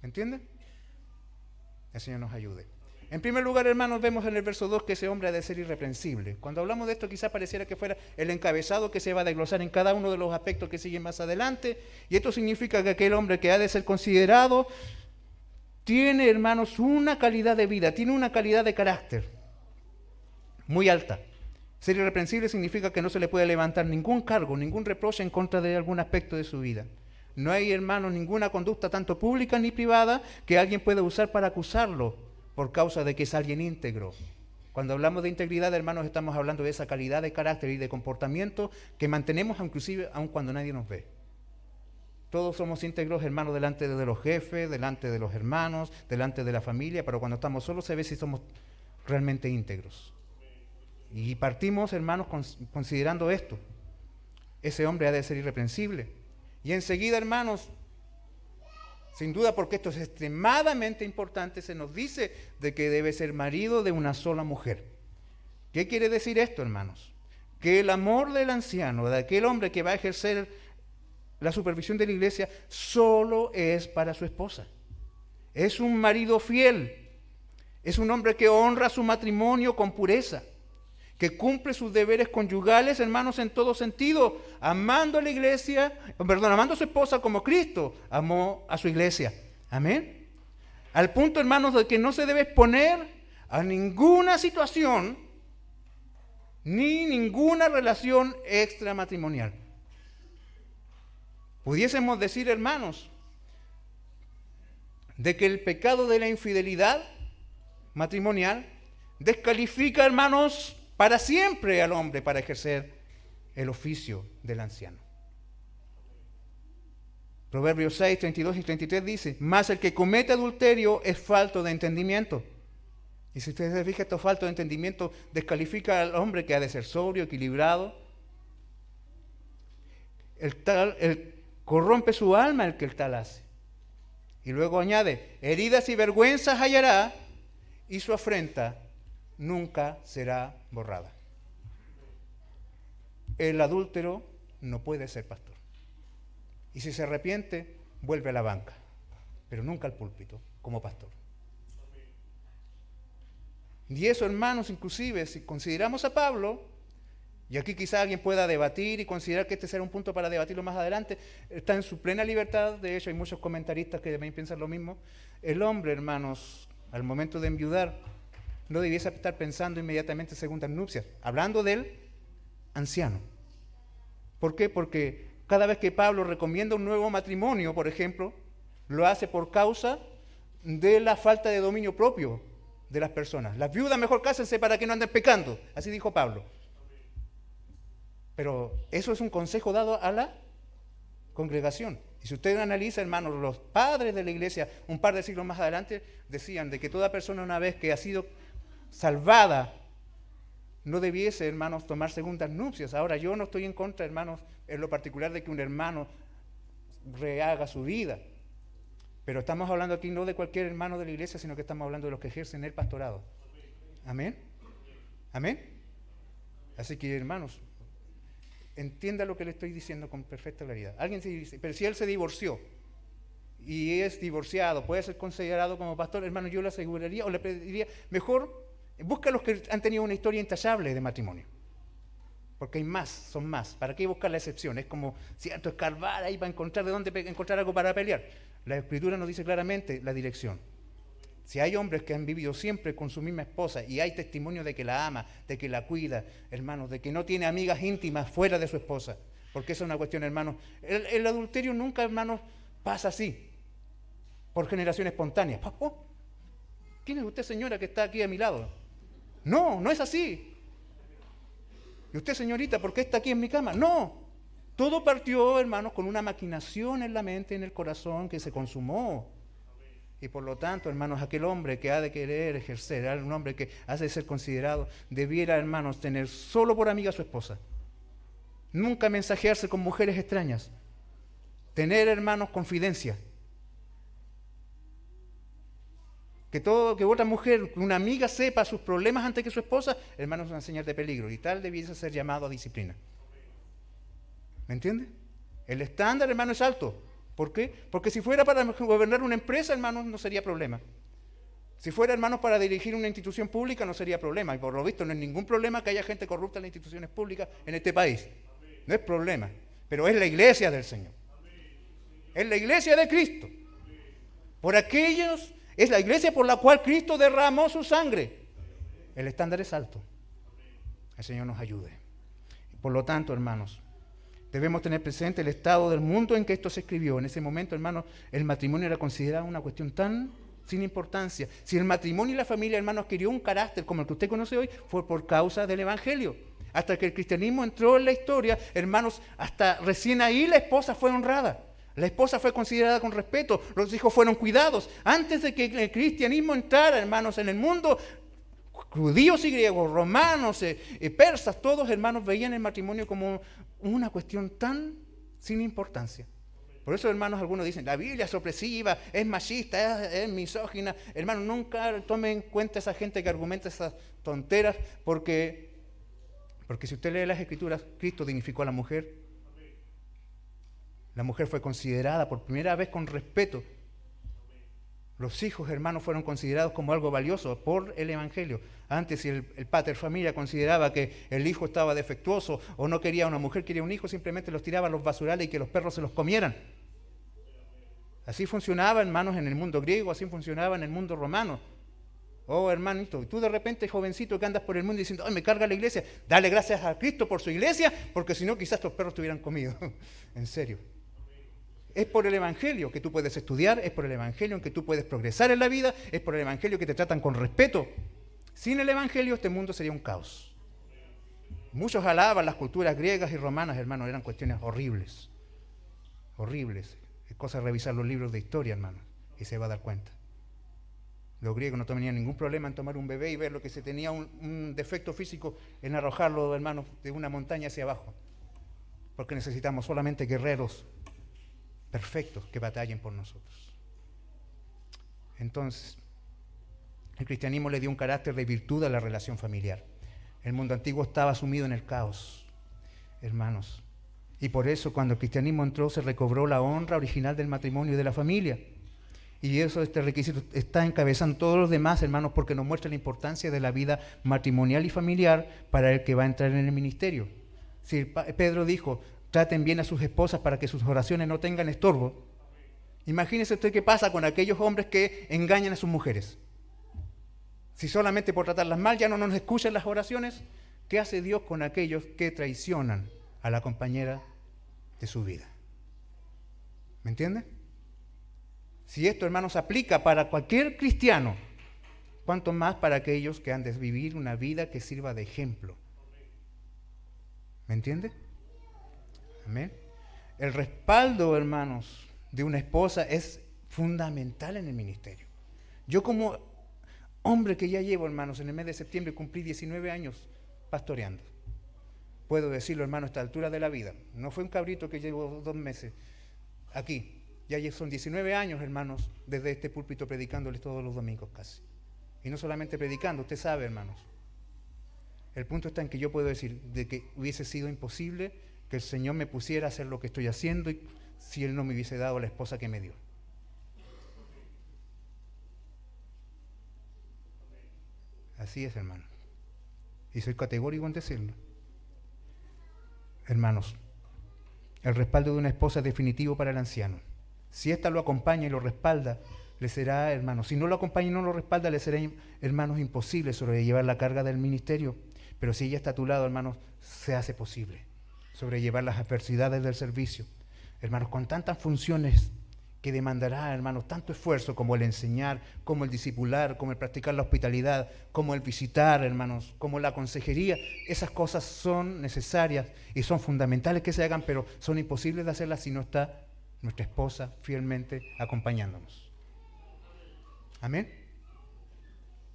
¿Me entienden? El Señor nos ayude. En primer lugar, hermanos, vemos en el verso 2 que ese hombre ha de ser irreprensible. Cuando hablamos de esto, quizás pareciera que fuera el encabezado que se va a desglosar en cada uno de los aspectos que siguen más adelante. Y esto significa que aquel hombre que ha de ser considerado tiene, hermanos, una calidad de vida, tiene una calidad de carácter muy alta. Ser irreprensible significa que no se le puede levantar ningún cargo, ningún reproche en contra de algún aspecto de su vida. No hay, hermanos, ninguna conducta, tanto pública ni privada, que alguien pueda usar para acusarlo por causa de que es alguien íntegro. Cuando hablamos de integridad, hermanos, estamos hablando de esa calidad de carácter y de comportamiento que mantenemos inclusive aun cuando nadie nos ve. Todos somos íntegros, hermanos, delante de los jefes, delante de los hermanos, delante de la familia, pero cuando estamos solos se ve si somos realmente íntegros. Y partimos, hermanos, considerando esto. Ese hombre ha de ser irreprensible. Y enseguida, hermanos, sin duda, porque esto es extremadamente importante, se nos dice de que debe ser marido de una sola mujer. ¿Qué quiere decir esto, hermanos? Que el amor del anciano, de aquel hombre que va a ejercer la supervisión de la iglesia, solo es para su esposa. Es un marido fiel. Es un hombre que honra su matrimonio con pureza, que cumple sus deberes conyugales, hermanos, en todo sentido, amando a la iglesia, amando a su esposa como Cristo amó a su iglesia. Amén. Al punto, hermanos, de que no se debe exponer a ninguna situación ni ninguna relación extramatrimonial. Pudiésemos decir, hermanos, de que el pecado de la infidelidad matrimonial descalifica, hermanos, para siempre al hombre para ejercer el oficio del anciano. Proverbios 6, 32 y 33 dice: mas el que comete adulterio es falto de entendimiento. Y si ustedes se fijan, esto falto de entendimiento descalifica al hombre que ha de ser sobrio, equilibrado. Corrompe su alma el que el tal hace. Y luego añade: heridas y vergüenzas hallará, y su afrenta nunca será borrada. El adúltero no puede ser pastor. Y si se arrepiente, vuelve a la banca, pero nunca al púlpito como pastor. Y eso, hermanos, inclusive, si consideramos a Pablo, y aquí quizá alguien pueda debatir y considerar que este será un punto para debatirlo más adelante, está en su plena libertad. De hecho, hay muchos comentaristas que también piensan lo mismo. El hombre, hermanos, al momento de enviudar, no debiese estar pensando inmediatamente en segundas nupcias, hablando del anciano. ¿Por qué? Porque cada vez que Pablo recomienda un nuevo matrimonio, por ejemplo, lo hace por causa de la falta de dominio propio de las personas. Las viudas mejor cásense para que no anden pecando, así dijo Pablo. Pero eso es un consejo dado a la congregación. Y si usted analiza, hermanos, los padres de la iglesia, un par de siglos más adelante, decían de que toda persona, una vez que ha sido salvada, no debiese, hermanos, tomar segundas nupcias. Ahora, yo no estoy en contra, hermanos, en lo particular de que un hermano rehaga su vida. Pero estamos hablando aquí no de cualquier hermano de la iglesia, sino que estamos hablando de los que ejercen el pastorado. Amén. Amén. Así que, hermanos, entienda lo que le estoy diciendo con perfecta claridad. Alguien se dice: pero si él se divorció y es divorciado, ¿puede ser considerado como pastor? Hermano, yo le aseguraría o le pediría, mejor busca a los que han tenido una historia intachable de matrimonio. Porque hay más, son más. ¿Para qué buscar la excepción? Es como, cierto, escarbar ahí para encontrar de dónde encontrar algo para pelear. La Escritura nos dice claramente la dirección. Si hay hombres que han vivido siempre con su misma esposa y hay testimonio de que la ama, de que la cuida, hermanos, de que no tiene amigas íntimas fuera de su esposa, porque esa es una cuestión, hermanos. El adulterio nunca, hermanos, pasa así. por generación espontánea. Oh, ¿quién es usted, señora, que está aquí a mi lado? No, no es así. ¿Y usted, señorita, por qué está aquí en mi cama? No. Todo partió, hermanos, con una maquinación en la mente, en el corazón, que se consumó. Y por lo tanto, hermanos, aquel hombre que ha de querer ejercer, un hombre que ha de ser considerado, debiera, hermanos, tener solo por amiga a su esposa. Nunca mensajearse con mujeres extrañas. Tener, hermanos, confidencia. Que otra mujer, una amiga, sepa sus problemas antes que su esposa, hermanos, es una señal de peligro. Y tal debiese ser llamado a disciplina. ¿Me entiende? El estándar, hermano, es alto. ¿Por qué? Porque si fuera para gobernar una empresa, hermanos, no sería problema. Si fuera, hermanos, para dirigir una institución pública, no sería problema. Y por lo visto no es ningún problema que haya gente corrupta en las instituciones públicas en este país. No es problema. Pero es la iglesia del Señor. Es la iglesia de Cristo. Por aquellos, es la iglesia por la cual Cristo derramó su sangre. El estándar es alto. El Señor nos ayude. Por lo tanto, hermanos, debemos tener presente el estado del mundo en que esto se escribió. En ese momento, hermanos, el matrimonio era considerado una cuestión tan sin importancia. Si el matrimonio y la familia, hermanos, adquirió un carácter como el que usted conoce hoy, fue por causa del Evangelio. Hasta que el cristianismo entró en la historia, hermanos, hasta recién ahí la esposa fue honrada. La esposa fue considerada con respeto, los hijos fueron cuidados. Antes de que el cristianismo entrara, hermanos, en el mundo, judíos y griegos, romanos, persas, todos, hermanos, veían el matrimonio como una cuestión tan sin importancia. Por eso, hermanos, algunos dicen, la Biblia es opresiva, es machista, es misógina. Hermanos, nunca tomen en cuenta esa gente que argumenta esas tonteras, porque si usted lee las Escrituras, Cristo dignificó a la mujer. La mujer fue considerada por primera vez con respeto. Los hijos, hermanos, fueron considerados como algo valioso por el Evangelio. Antes, si el pater familia consideraba que el hijo estaba defectuoso o no quería una mujer, quería un hijo, simplemente los tiraba a los basurales y que los perros se los comieran. Así funcionaba, hermanos, en el mundo griego, así funcionaba en el mundo romano. Oh, hermanito, y tú de repente, jovencito, que andas por el mundo diciendo, ¡ay, me carga la iglesia! Dale gracias a Cristo por su iglesia, porque si no, quizás estos perros te hubieran comido. En serio. Es por el Evangelio que tú puedes estudiar, es por el Evangelio en que tú puedes progresar en la vida, es por el Evangelio que te tratan con respeto. Sin el Evangelio este mundo sería un caos. Muchos alaban las culturas griegas y romanas, hermanos, eran cuestiones horribles. Horribles. Es cosa de revisar los libros de historia, hermano, y se va a dar cuenta. Los griegos no tenían ningún problema en tomar un bebé y ver lo que se tenía un defecto físico en arrojarlo, hermanos, de una montaña hacia abajo. Porque necesitamos solamente guerreros perfectos que batallen por nosotros. Entonces, el cristianismo le dio un carácter de virtud a la relación familiar. El mundo antiguo estaba sumido en el caos, hermanos. Y por eso cuando el cristianismo entró se recobró la honra original del matrimonio y de la familia. Y eso, este requisito está encabezando todos los demás, hermanos, porque nos muestra la importancia de la vida matrimonial y familiar para el que va a entrar en el ministerio. Si Pedro dijo, traten bien a sus esposas para que sus oraciones no tengan estorbo. Imagínese usted qué pasa con aquellos hombres que engañan a sus mujeres. Si solamente por tratarlas mal ya no nos escuchan las oraciones, ¿qué hace Dios con aquellos que traicionan a la compañera de su vida? ¿Me entiende? Si esto, hermanos, aplica para cualquier cristiano, ¿cuánto más para aquellos que han de vivir una vida que sirva de ejemplo? ¿Me entiende? Amén. El respaldo, hermanos, de una esposa es fundamental en el ministerio. Yo como hombre que ya llevo, hermanos, en el mes de septiembre cumplí 19 años pastoreando. Puedo decirlo, hermano, a esta altura de la vida. No fue un cabrito que llevo 2 meses aquí. Ya son 19 años, hermanos, desde este púlpito predicándoles todos los domingos casi. Y no solamente predicando, usted sabe, hermanos. El punto está en que yo puedo decir de que hubiese sido imposible que el Señor me pusiera a hacer lo que estoy haciendo si Él no me hubiese dado la esposa que me dio. Así es, hermano. Y soy categórico en decirlo. Hermanos, el respaldo de una esposa es definitivo para el anciano. Si ésta lo acompaña y lo respalda, le será, hermanos, si no lo acompaña y no lo respalda, le será, hermanos, imposible sobrellevar la carga del ministerio. Pero si ella está a tu lado, hermanos, se hace posible sobrellevar las adversidades del servicio. Hermanos, con tantas funciones que demandará, hermanos, tanto esfuerzo como el enseñar, como el discipular, como el practicar la hospitalidad, como el visitar, hermanos, como la consejería. Esas cosas son necesarias y son fundamentales que se hagan, pero son imposibles de hacerlas si no está nuestra esposa fielmente acompañándonos. Amén.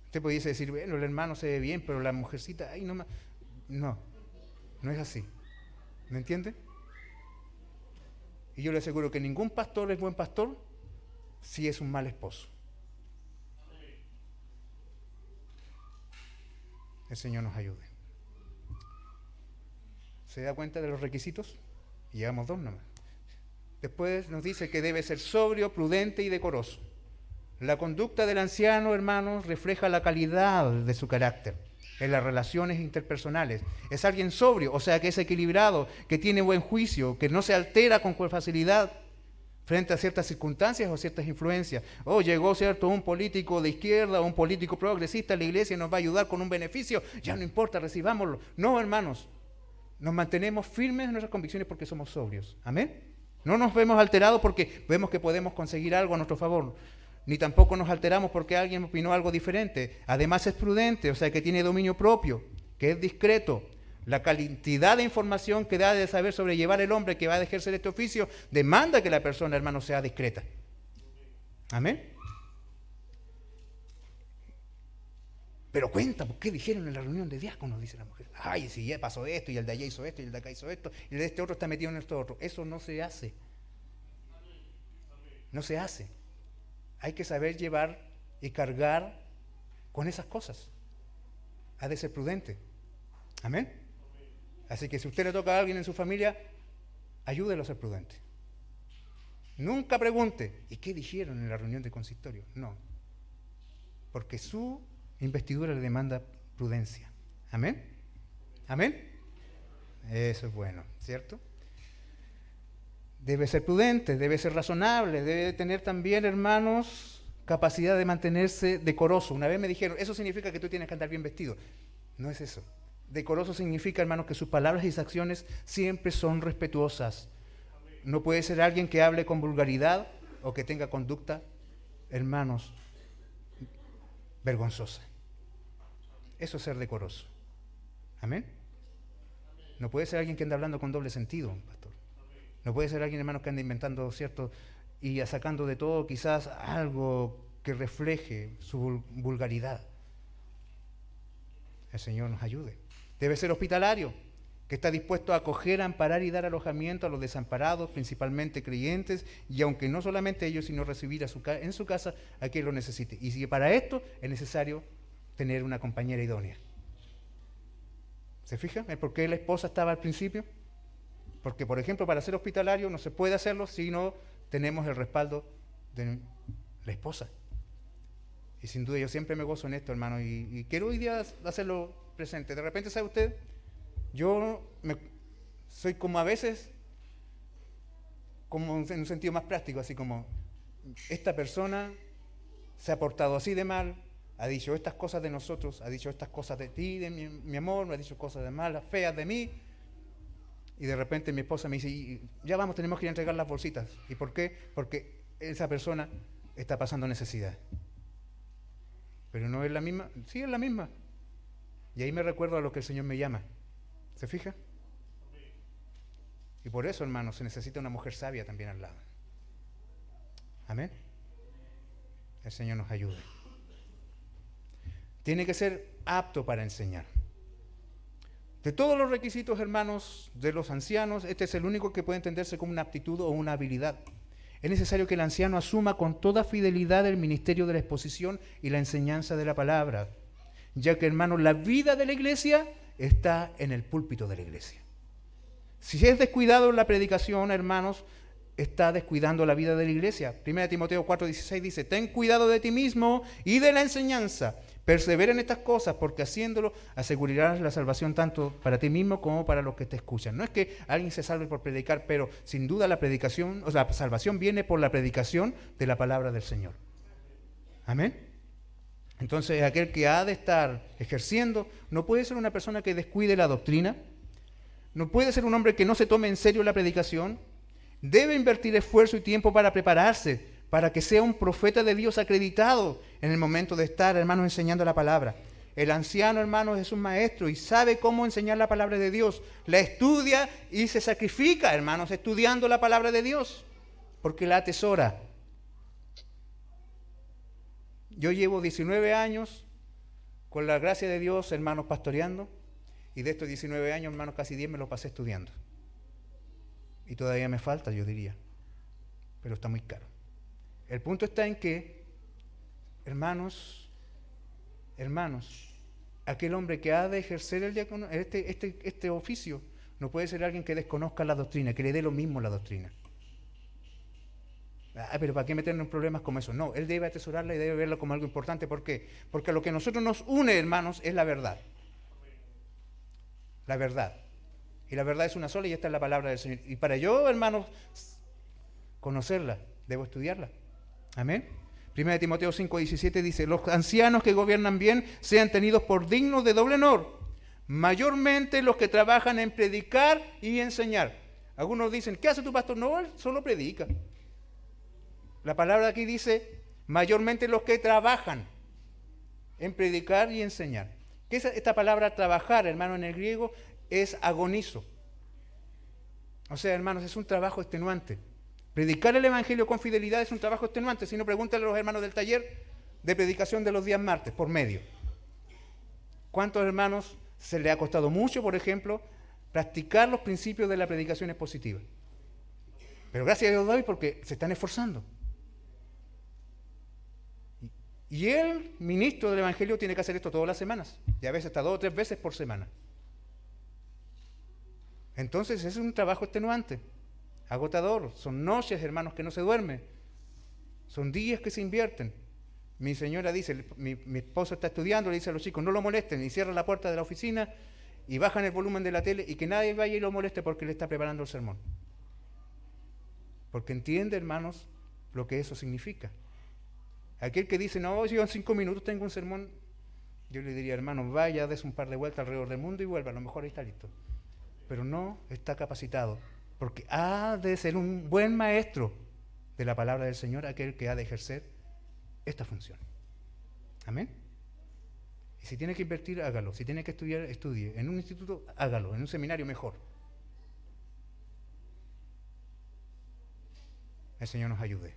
Usted pudiese decir, bueno, el hermano se ve bien, pero la mujercita, ay, no más. No, no es así. ¿Me entiende? Y yo le aseguro que ningún pastor es buen pastor si es un mal esposo. El Señor nos ayude. ¿Se da cuenta de los requisitos? Y llevamos 2 nomás. Después nos dice que debe ser sobrio, prudente y decoroso. La conducta del anciano, hermanos, refleja la calidad de su carácter en las relaciones interpersonales. Es alguien sobrio, o sea que es equilibrado, que tiene buen juicio, que no se altera con facilidad frente a ciertas circunstancias o ciertas influencias. Oh, llegó, cierto, un político de izquierda o un político progresista a la iglesia y nos va a ayudar con un beneficio. Ya no importa, recibámoslo. No, hermanos, nos mantenemos firmes en nuestras convicciones porque somos sobrios. Amén. No nos vemos alterados porque vemos que podemos conseguir algo a nuestro favor. Ni tampoco nos alteramos porque alguien opinó algo diferente. Además es prudente, o sea que tiene dominio propio, que es discreto. La cantidad de información que da de saber sobrellevar el hombre que va a ejercer este oficio demanda que la persona, hermano, sea discreta. Amén. Pero cuenta, ¿por qué dijeron en la reunión de diáconos? Dice la mujer. Ay, si ya pasó esto, y el de allá hizo esto, y el de acá hizo esto, y el de este otro está metido en esto otro. Eso no se hace. No se hace. Hay que saber llevar y cargar con esas cosas. Ha de ser prudente. Amén. Así que si usted le toca a alguien en su familia, ayúdelo a ser prudente. Nunca pregunte, ¿y qué dijeron en la reunión de consistorio? No. Porque su investidura le demanda prudencia. Amén. Amén. Eso es bueno, ¿cierto? Debe ser prudente, debe ser razonable, debe tener también, hermanos, capacidad de mantenerse decoroso. Una vez me dijeron, eso significa que tú tienes que andar bien vestido. No es eso. Decoroso significa, hermanos, que sus palabras y sus acciones siempre son respetuosas. No puede ser alguien que hable con vulgaridad o que tenga conducta, hermanos, vergonzosa. Eso es ser decoroso. Amén. No puede ser alguien que ande hablando con doble sentido, pastor. No puede ser alguien, hermanos, que ande inventando, ¿cierto? Y sacando de todo quizás algo que refleje su vulgaridad. El Señor nos ayude. Debe ser hospitalario, que está dispuesto a acoger, amparar y dar alojamiento a los desamparados, principalmente creyentes, y aunque no solamente ellos, sino recibir en su casa a quien lo necesite. Y si para esto es necesario tener una compañera idónea. ¿Se fija? ¿El por qué la esposa estaba al principio? Porque, por ejemplo, para ser hospitalario no se puede hacerlo si no tenemos el respaldo de la esposa. Y sin duda yo siempre me gozo en esto, hermano, y quiero hoy día hacerlo presente. De repente, ¿sabe usted? Soy como a veces, como en un sentido más práctico, así como, esta persona se ha portado así de mal, ha dicho estas cosas de nosotros, ha dicho estas cosas de ti, de mi amor, me ha dicho cosas de malas, feas de mí. Y de repente mi esposa me dice, ya vamos, tenemos que ir a entregar las bolsitas. ¿Y por qué? Porque esa persona está pasando necesidad. Pero no es la misma. Sí, es la misma. Y ahí me recuerdo a lo que el Señor me llama. ¿Se fija? Y por eso, hermano, se necesita una mujer sabia también al lado. Amén. El Señor nos ayude. Tiene que ser apto para enseñar. De todos los requisitos, hermanos, de los ancianos, este es el único que puede entenderse como una aptitud o una habilidad. Es necesario que el anciano asuma con toda fidelidad el ministerio de la exposición y la enseñanza de la palabra, ya que, hermanos, la vida de la iglesia está en el púlpito de la iglesia. Si es descuidado en la predicación, hermanos, está descuidando la vida de la iglesia. 1 Timoteo 4:16 dice, ten cuidado de ti mismo y de la enseñanza. Persevera en estas cosas, porque haciéndolo asegurarás la salvación tanto para ti mismo como para los que te escuchan. No es que alguien se salve por predicar, pero sin duda la predicación, o sea, la salvación viene por la predicación de la palabra del Señor. Amén. Entonces, aquel que ha de estar ejerciendo no puede ser una persona que descuide la doctrina, no puede ser un hombre que no se tome en serio la predicación, Debe invertir esfuerzo y tiempo para prepararse, para que sea un profeta de Dios acreditado en el momento de estar, hermanos, enseñando la palabra. El anciano, hermanos, es un maestro y sabe cómo enseñar la palabra de Dios. La estudia y se sacrifica, hermanos, estudiando la palabra de Dios, porque la atesora. Yo llevo 19 años, con la gracia de Dios, hermanos, pastoreando, y de estos 19 años, hermanos, casi 10 me los pasé estudiando. Y todavía me falta, yo diría, pero está muy caro. El punto está en que, hermanos, aquel hombre que ha de ejercer este oficio no puede ser alguien que desconozca la doctrina, que le dé lo mismo la doctrina. Pero ¿para qué meternos en problemas como eso? No, él debe atesorarla y debe verla como algo importante. ¿Por qué? Porque a lo que a nosotros nos une, hermanos, es la verdad. La verdad. Y la verdad es una sola y esta es la palabra del Señor. Y para yo, hermanos, conocerla, debo estudiarla. Amén. 1 Timoteo 5:17 dice: los ancianos que gobiernan bien sean tenidos por dignos de doble honor, mayormente los que trabajan en predicar y enseñar. Algunos dicen, ¿qué hace tu pastor? No, él solo predica. La palabra aquí dice, mayormente los que trabajan en predicar y enseñar. ¿Qué es esta palabra trabajar, hermano, en el griego? Es agonizo. O sea, hermanos, es un trabajo extenuante. Predicar el Evangelio con fidelidad es un trabajo extenuante. Si no, pregúntale a los hermanos del taller de predicación de los días martes, por medio. ¿Cuántos hermanos se les ha costado mucho, por ejemplo, practicar los principios de la predicación expositiva? Pero gracias a Dios doy porque se están esforzando. Y el ministro del Evangelio tiene que hacer esto todas las semanas, y a veces hasta 2 o 3 veces por semana. Entonces es un trabajo extenuante, agotador. Son noches, hermanos, que no se duermen. Son días que se invierten. Mi señora dice, mi esposo está estudiando, le dice a los chicos, no lo molesten, y cierran la puerta de la oficina y bajan el volumen de la tele y que nadie vaya y lo moleste porque le está preparando el sermón. Porque entiende, hermanos, lo que eso significa. Aquel que dice, no, yo en 5 minutos tengo un sermón, yo le diría, hermano, vaya, des un par de vueltas alrededor del mundo y vuelva, a lo mejor ahí está listo. Pero no está capacitado, porque ha de ser un buen maestro de la palabra del Señor, aquel que ha de ejercer esta función. Amén. Y si tiene que invertir, hágalo. Si tiene que estudiar, estudie. En un instituto, hágalo. En un seminario, mejor. El Señor nos ayude.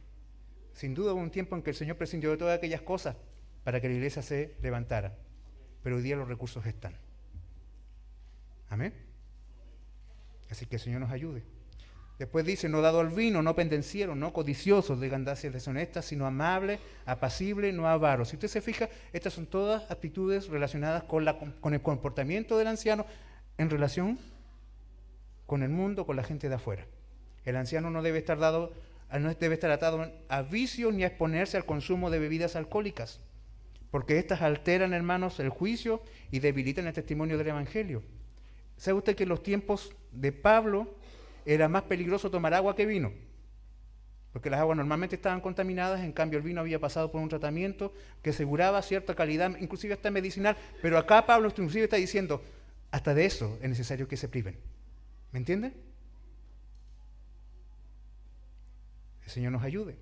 Sin duda hubo un tiempo en que el Señor prescindió de todas aquellas cosas para que la iglesia se levantara. Pero hoy día los recursos están. Amén. Así que el Señor nos ayude. Después dice, no dado al vino, no pendenciero, no codicioso de ganancias deshonestas, sino amable, apacible, no avaro. Si usted se fija, estas son todas actitudes relacionadas con el comportamiento del anciano en relación con el mundo, con la gente de afuera. El anciano no debe estar atado a vicios ni a exponerse al consumo de bebidas alcohólicas, porque estas alteran, hermanos, el juicio y debilitan el testimonio del Evangelio. ¿Sabe usted que en los tiempos de Pablo era más peligroso tomar agua que vino? Porque las aguas normalmente estaban contaminadas, en cambio el vino había pasado por un tratamiento que aseguraba cierta calidad, inclusive hasta medicinal, pero acá Pablo inclusive está diciendo, hasta de eso es necesario que se priven. ¿Me entienden? El Señor nos ayude.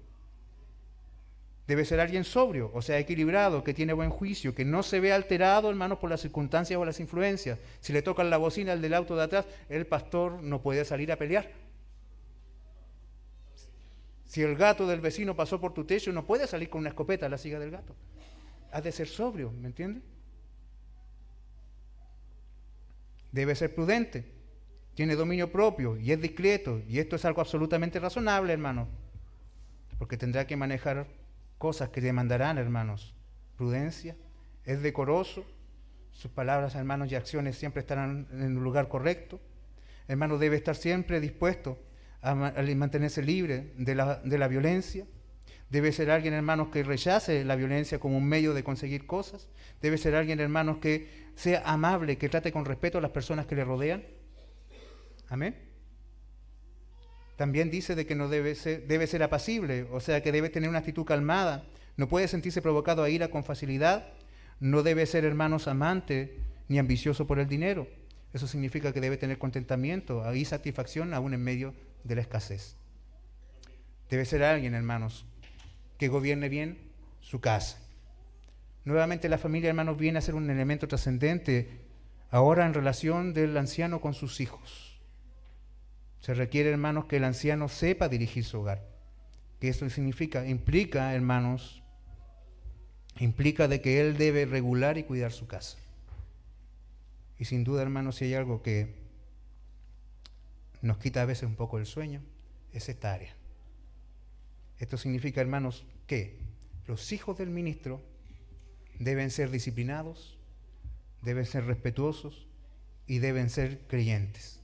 Debe ser alguien sobrio, o sea, equilibrado, que tiene buen juicio, que no se ve alterado, hermanos, por las circunstancias o las influencias. Si le tocan la bocina al del auto de atrás, el pastor no puede salir a pelear. Si el gato del vecino pasó por tu techo, no puede salir con una escopeta a la siga del gato. Has de ser sobrio, ¿me entiendes? Debe ser prudente, tiene dominio propio y es discreto, y esto es algo absolutamente razonable, hermanos, porque tendrá que manejar cosas que demandarán, hermanos, prudencia, es decoroso, sus palabras, hermanos, y acciones siempre estarán en un lugar correcto. Hermano, debe estar siempre dispuesto a mantenerse libre de la violencia. Debe ser alguien, hermanos, que rechace la violencia como un medio de conseguir cosas. Debe ser alguien, hermanos, que sea amable, que trate con respeto a las personas que le rodean. Amén. También dice de que no debe ser apacible, o sea que debe tener una actitud calmada, no puede sentirse provocado a ira con facilidad, no debe ser, hermanos, amante ni ambicioso por el dinero. Eso significa que debe tener contentamiento y satisfacción aún en medio de la escasez. Debe ser alguien, hermanos, que gobierne bien su casa. Nuevamente la familia, hermanos, viene a ser un elemento trascendente ahora en relación del anciano con sus hijos. Se requiere, hermanos, que el anciano sepa dirigir su hogar. ¿Qué eso significa? Implica, hermanos, implica de que él debe regular y cuidar su casa. Y sin duda, hermanos, si hay algo que nos quita a veces un poco el sueño, es esta área. Esto significa, hermanos, que los hijos del ministro deben ser disciplinados, deben ser respetuosos y deben ser creyentes.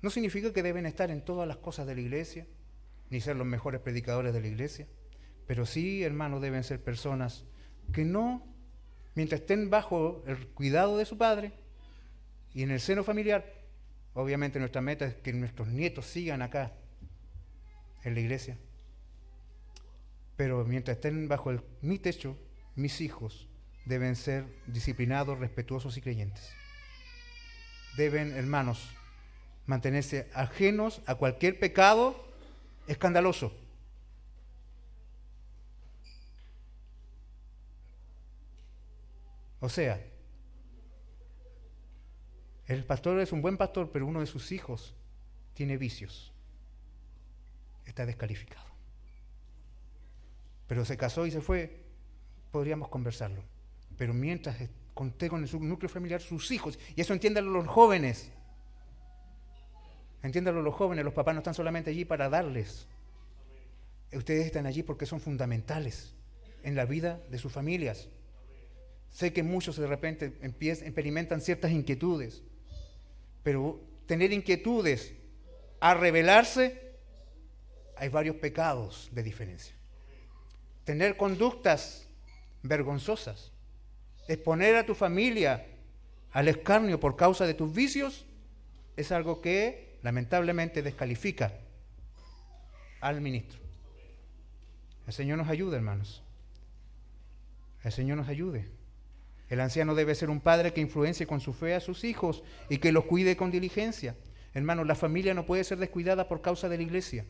No significa que deben estar en todas las cosas de la iglesia, ni ser los mejores predicadores de la iglesia, pero sí, hermanos, deben ser personas que no, mientras estén bajo el cuidado de su padre y en el seno familiar, obviamente nuestra meta es que nuestros nietos sigan acá en la iglesia, pero mientras estén bajo mi techo, mis hijos deben ser disciplinados, respetuosos y creyentes. Deben, hermanos, mantenerse ajenos a cualquier pecado escandaloso. O sea, el pastor es un buen pastor, pero uno de sus hijos tiene vicios. Está descalificado. Pero se casó y se fue, podríamos conversarlo. Pero mientras conté con su núcleo familiar, sus hijos, y eso entiéndanlo los jóvenes. Entiéndanlo los jóvenes, los papás no están solamente allí para darles. Ustedes están allí porque son fundamentales en la vida de sus familias. Sé que muchos de repente experimentan ciertas inquietudes, pero tener inquietudes a rebelarse, hay varios pecados de diferencia. Tener conductas vergonzosas, exponer a tu familia al escarnio por causa de tus vicios, es algo que lamentablemente descalifica al ministro. El Señor nos ayude, hermanos. El Señor nos ayude. El anciano debe ser un padre que influencie con su fe a sus hijos y que los cuide con diligencia. Hermanos, la familia no puede ser descuidada por causa de la iglesia.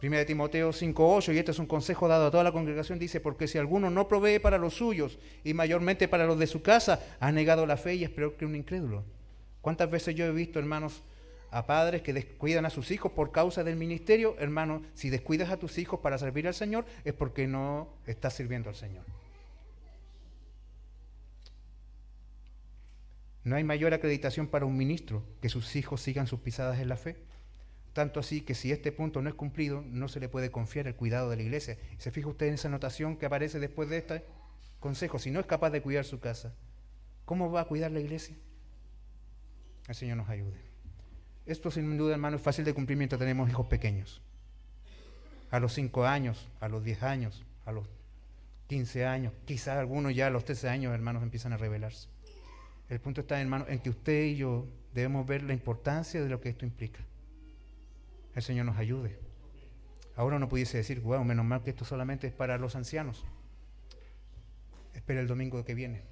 1 Timoteo 5:8, y este es un consejo dado a toda la congregación, dice: porque si alguno no provee para los suyos y mayormente para los de su casa, ha negado la fe y es peor que un incrédulo. ¿Cuántas veces yo he visto, hermanos, a padres que descuidan a sus hijos por causa del ministerio? Hermanos, si descuidas a tus hijos para servir al Señor, es porque no estás sirviendo al Señor. No hay mayor acreditación para un ministro que sus hijos sigan sus pisadas en la fe. Tanto así que si este punto no es cumplido, no se le puede confiar el cuidado de la iglesia. ¿Se fija usted en esa anotación que aparece después de este consejo? Si no es capaz de cuidar su casa, ¿cómo va a cuidar la iglesia? El Señor nos ayude. Esto sin duda, hermano, es fácil de cumplimiento. Tenemos hijos pequeños. A los 5 años, a los 10 años, a los 15 años, quizás algunos ya a los 13 años, hermanos, empiezan a rebelarse. El punto está, hermano, en que usted y yo debemos ver la importancia de lo que esto implica. El Señor nos ayude. Ahora uno pudiese decir: wow, menos mal que esto solamente es para los ancianos. Espera el domingo que viene.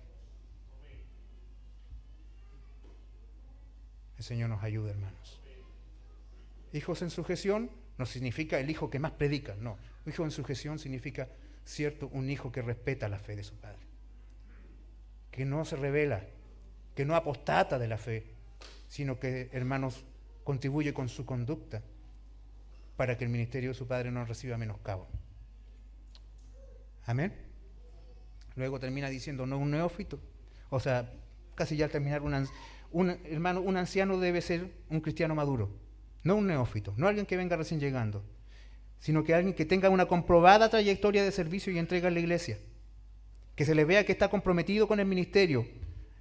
El Señor nos ayude, hermanos. Hijos en sujeción no significa el hijo que más predica, no. Hijo en sujeción significa, cierto, un hijo que respeta la fe de su padre, que no se rebela, que no apostata de la fe, sino que, hermanos, contribuye con su conducta para que el ministerio de su padre no reciba menoscabo. Amén. Luego termina diciendo: no un neófito. O sea, casi ya al terminar, hermano, un anciano debe ser un cristiano maduro, no un neófito, no alguien que venga recién llegando, sino que alguien que tenga una comprobada trayectoria de servicio y entrega en la iglesia, que se le vea que está comprometido con el ministerio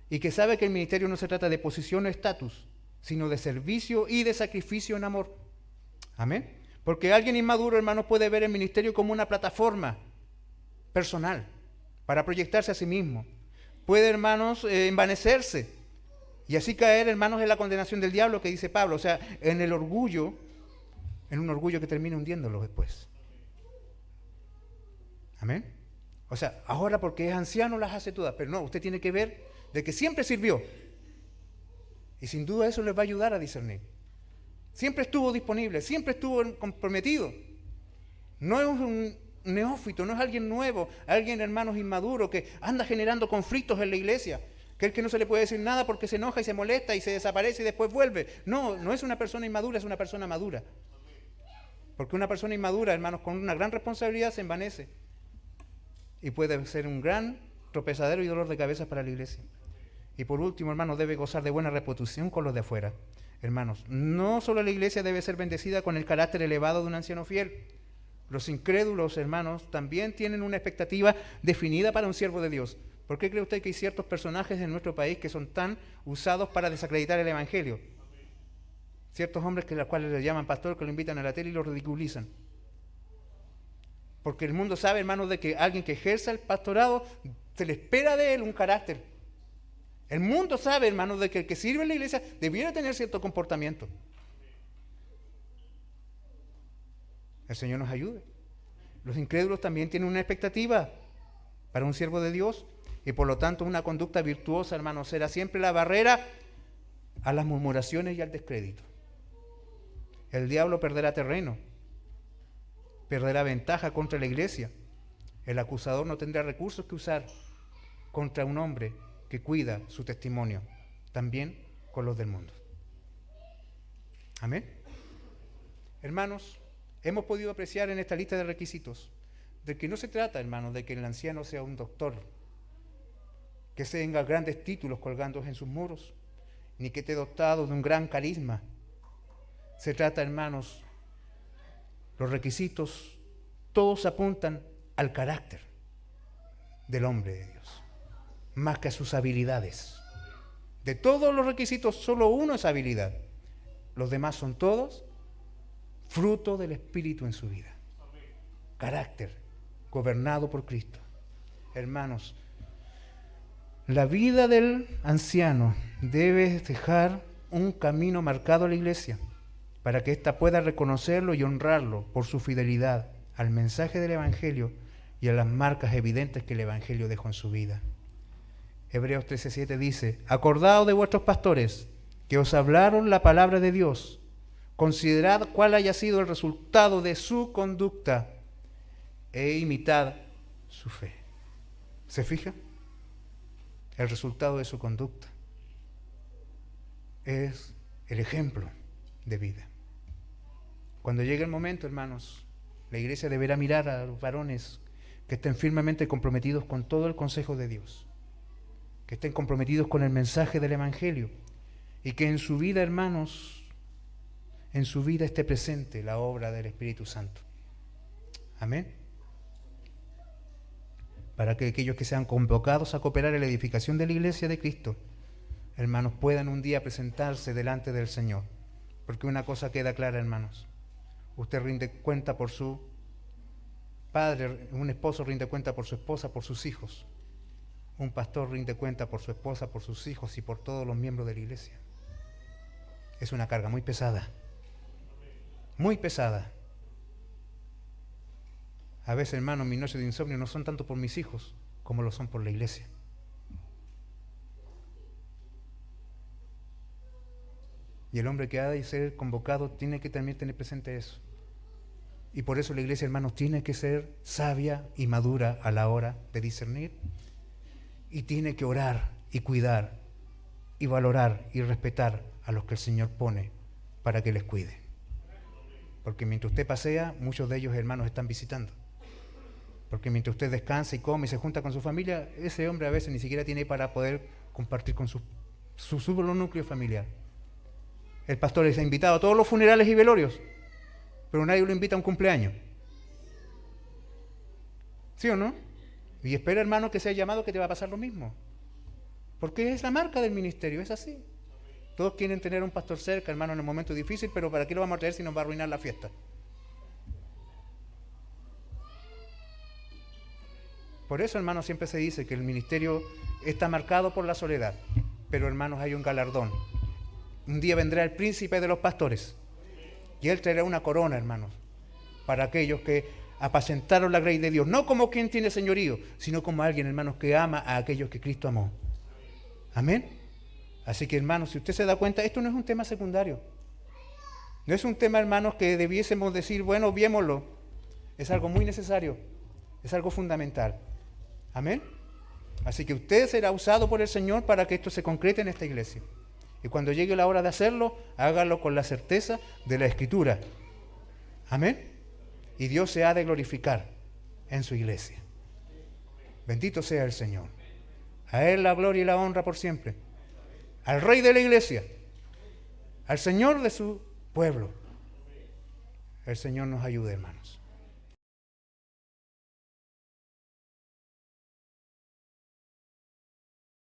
y que sabe que el ministerio no se trata de posición o estatus, sino de servicio y de sacrificio en amor. Amén. Porque alguien inmaduro, hermanos, puede ver el ministerio como una plataforma personal para proyectarse a sí mismo. Puede, hermanos, envanecerse y así caer, hermanos, en la condenación del diablo que dice Pablo, o sea, en el orgullo, en un orgullo que termina hundiéndolo después. Amén. O sea, ahora porque es anciano las hace todas, pero no, usted tiene que ver de que siempre sirvió. Y sin duda eso les va a ayudar a discernir Siempre estuvo disponible, siempre estuvo comprometido. No es un neófito, no es alguien nuevo, alguien, hermanos, inmaduro, que anda generando conflictos en la iglesia, que es que no se le puede decir nada porque se enoja y se molesta y se desaparece y después vuelve. No, no es una persona inmadura, es una persona madura. Porque una persona inmadura, hermanos, con una gran responsabilidad se envanece y puede ser un gran tropezadero y dolor de cabeza para la iglesia. Y por último, hermanos, debe gozar de buena reputación con los de afuera. Hermanos, no solo la iglesia debe ser bendecida con el carácter elevado de un anciano fiel. Los incrédulos, hermanos, también tienen una expectativa definida para un siervo de Dios. ¿Por qué cree usted que hay ciertos personajes en nuestro país que son tan usados para desacreditar el evangelio? Ciertos hombres que los cuales le llaman pastor, que lo invitan a la tele y lo ridiculizan. Porque el mundo sabe, hermanos, de que alguien que ejerza el pastorado, se le espera de él un carácter. El mundo sabe, hermanos, de que el que sirve en la iglesia debiera tener cierto comportamiento. El Señor nos ayude. Los incrédulos también tienen una expectativa para un siervo de Dios y por lo tanto una conducta virtuosa, hermanos, será siempre la barrera a las murmuraciones y al descrédito. El diablo perderá terreno, perderá ventaja contra la iglesia. El acusador no tendrá recursos que usar contra un hombre que cuida su testimonio, también con los del mundo. Amén. Hermanos, hemos podido apreciar en esta lista de requisitos de que no se trata, hermanos, de que el anciano sea un doctor, que tenga grandes títulos colgando en sus muros, ni que esté dotado de un gran carisma. Se trata, hermanos, los requisitos todos apuntan al carácter del hombre de Dios, más que a sus habilidades. De todos los requisitos, solo uno es habilidad. Los demás son todos fruto del Espíritu en su vida. Carácter, gobernado por Cristo. Hermanos, la vida del anciano debe dejar un camino marcado a la iglesia para que ésta pueda reconocerlo y honrarlo por su fidelidad al mensaje del Evangelio y a las marcas evidentes que el Evangelio dejó en su vida. Hebreos 13:7 dice: acordaos de vuestros pastores que os hablaron la palabra de Dios, considerad cuál haya sido el resultado de su conducta e imitad su fe. ¿Se fija? El resultado de su conducta es el ejemplo de vida. Cuando llegue el momento, hermanos, la iglesia deberá mirar a los varones que estén firmemente comprometidos con todo el consejo de Dios, que estén comprometidos con el mensaje del Evangelio y que en su vida, hermanos, en su vida esté presente la obra del Espíritu Santo. Amén. Para que aquellos que sean convocados a cooperar en la edificación de la iglesia de Cristo, hermanos, puedan un día presentarse delante del Señor. Porque una cosa queda clara, hermanos: usted rinde cuenta por su padre, un esposo rinde cuenta por su esposa, por sus hijos. Un pastor rinde cuenta por su esposa, por sus hijos y por todos los miembros de la iglesia. Es una carga muy pesada. Muy pesada. A veces, hermanos, mis noches de insomnio no son tanto por mis hijos como lo son por la iglesia. Y el hombre que ha de ser convocado tiene que también tener presente eso. Y por eso la iglesia, hermanos, tiene que ser sabia y madura a la hora de discernir. Y tiene que orar y cuidar y valorar y respetar a los que el Señor pone para que les cuide. Porque mientras usted pasea, muchos de ellos, hermanos, están visitando. Porque mientras usted descansa y come y se junta con su familia, ese hombre a veces ni siquiera tiene para poder compartir con su núcleo familiar. El pastor les ha invitado a todos los funerales y velorios, pero nadie lo invita a un cumpleaños. ¿Sí o no? Y espera, hermano, que sea llamado, que te va a pasar lo mismo. Porque es la marca del ministerio, es así. Todos quieren tener un pastor cerca, hermano, en un momento difícil, pero ¿para qué lo vamos a traer si nos va a arruinar la fiesta? Por eso, hermanos, siempre se dice que el ministerio está marcado por la soledad. Pero, hermanos, hay un galardón. Un día vendrá el príncipe de los pastores y él traerá una corona, hermanos, para aquellos que apacentaron la grey de Dios, no como quien tiene señorío, sino como alguien, hermanos, que ama a aquellos que Cristo amó. Amén. Así que, hermanos, si usted se da cuenta, esto no es un tema secundario. No es un tema, hermanos, que debiésemos decir, bueno, viémoslo. Es algo muy necesario, es algo fundamental. Amén. Así que usted será usado por el Señor para que esto se concrete en esta iglesia. Y cuando llegue la hora de hacerlo, hágalo con la certeza de la Escritura. Amén. Y Dios se ha de glorificar en su iglesia. Bendito sea el Señor. A Él la gloria y la honra por siempre. Al Rey de la iglesia. Al Señor de su pueblo. El Señor nos ayude, hermanos.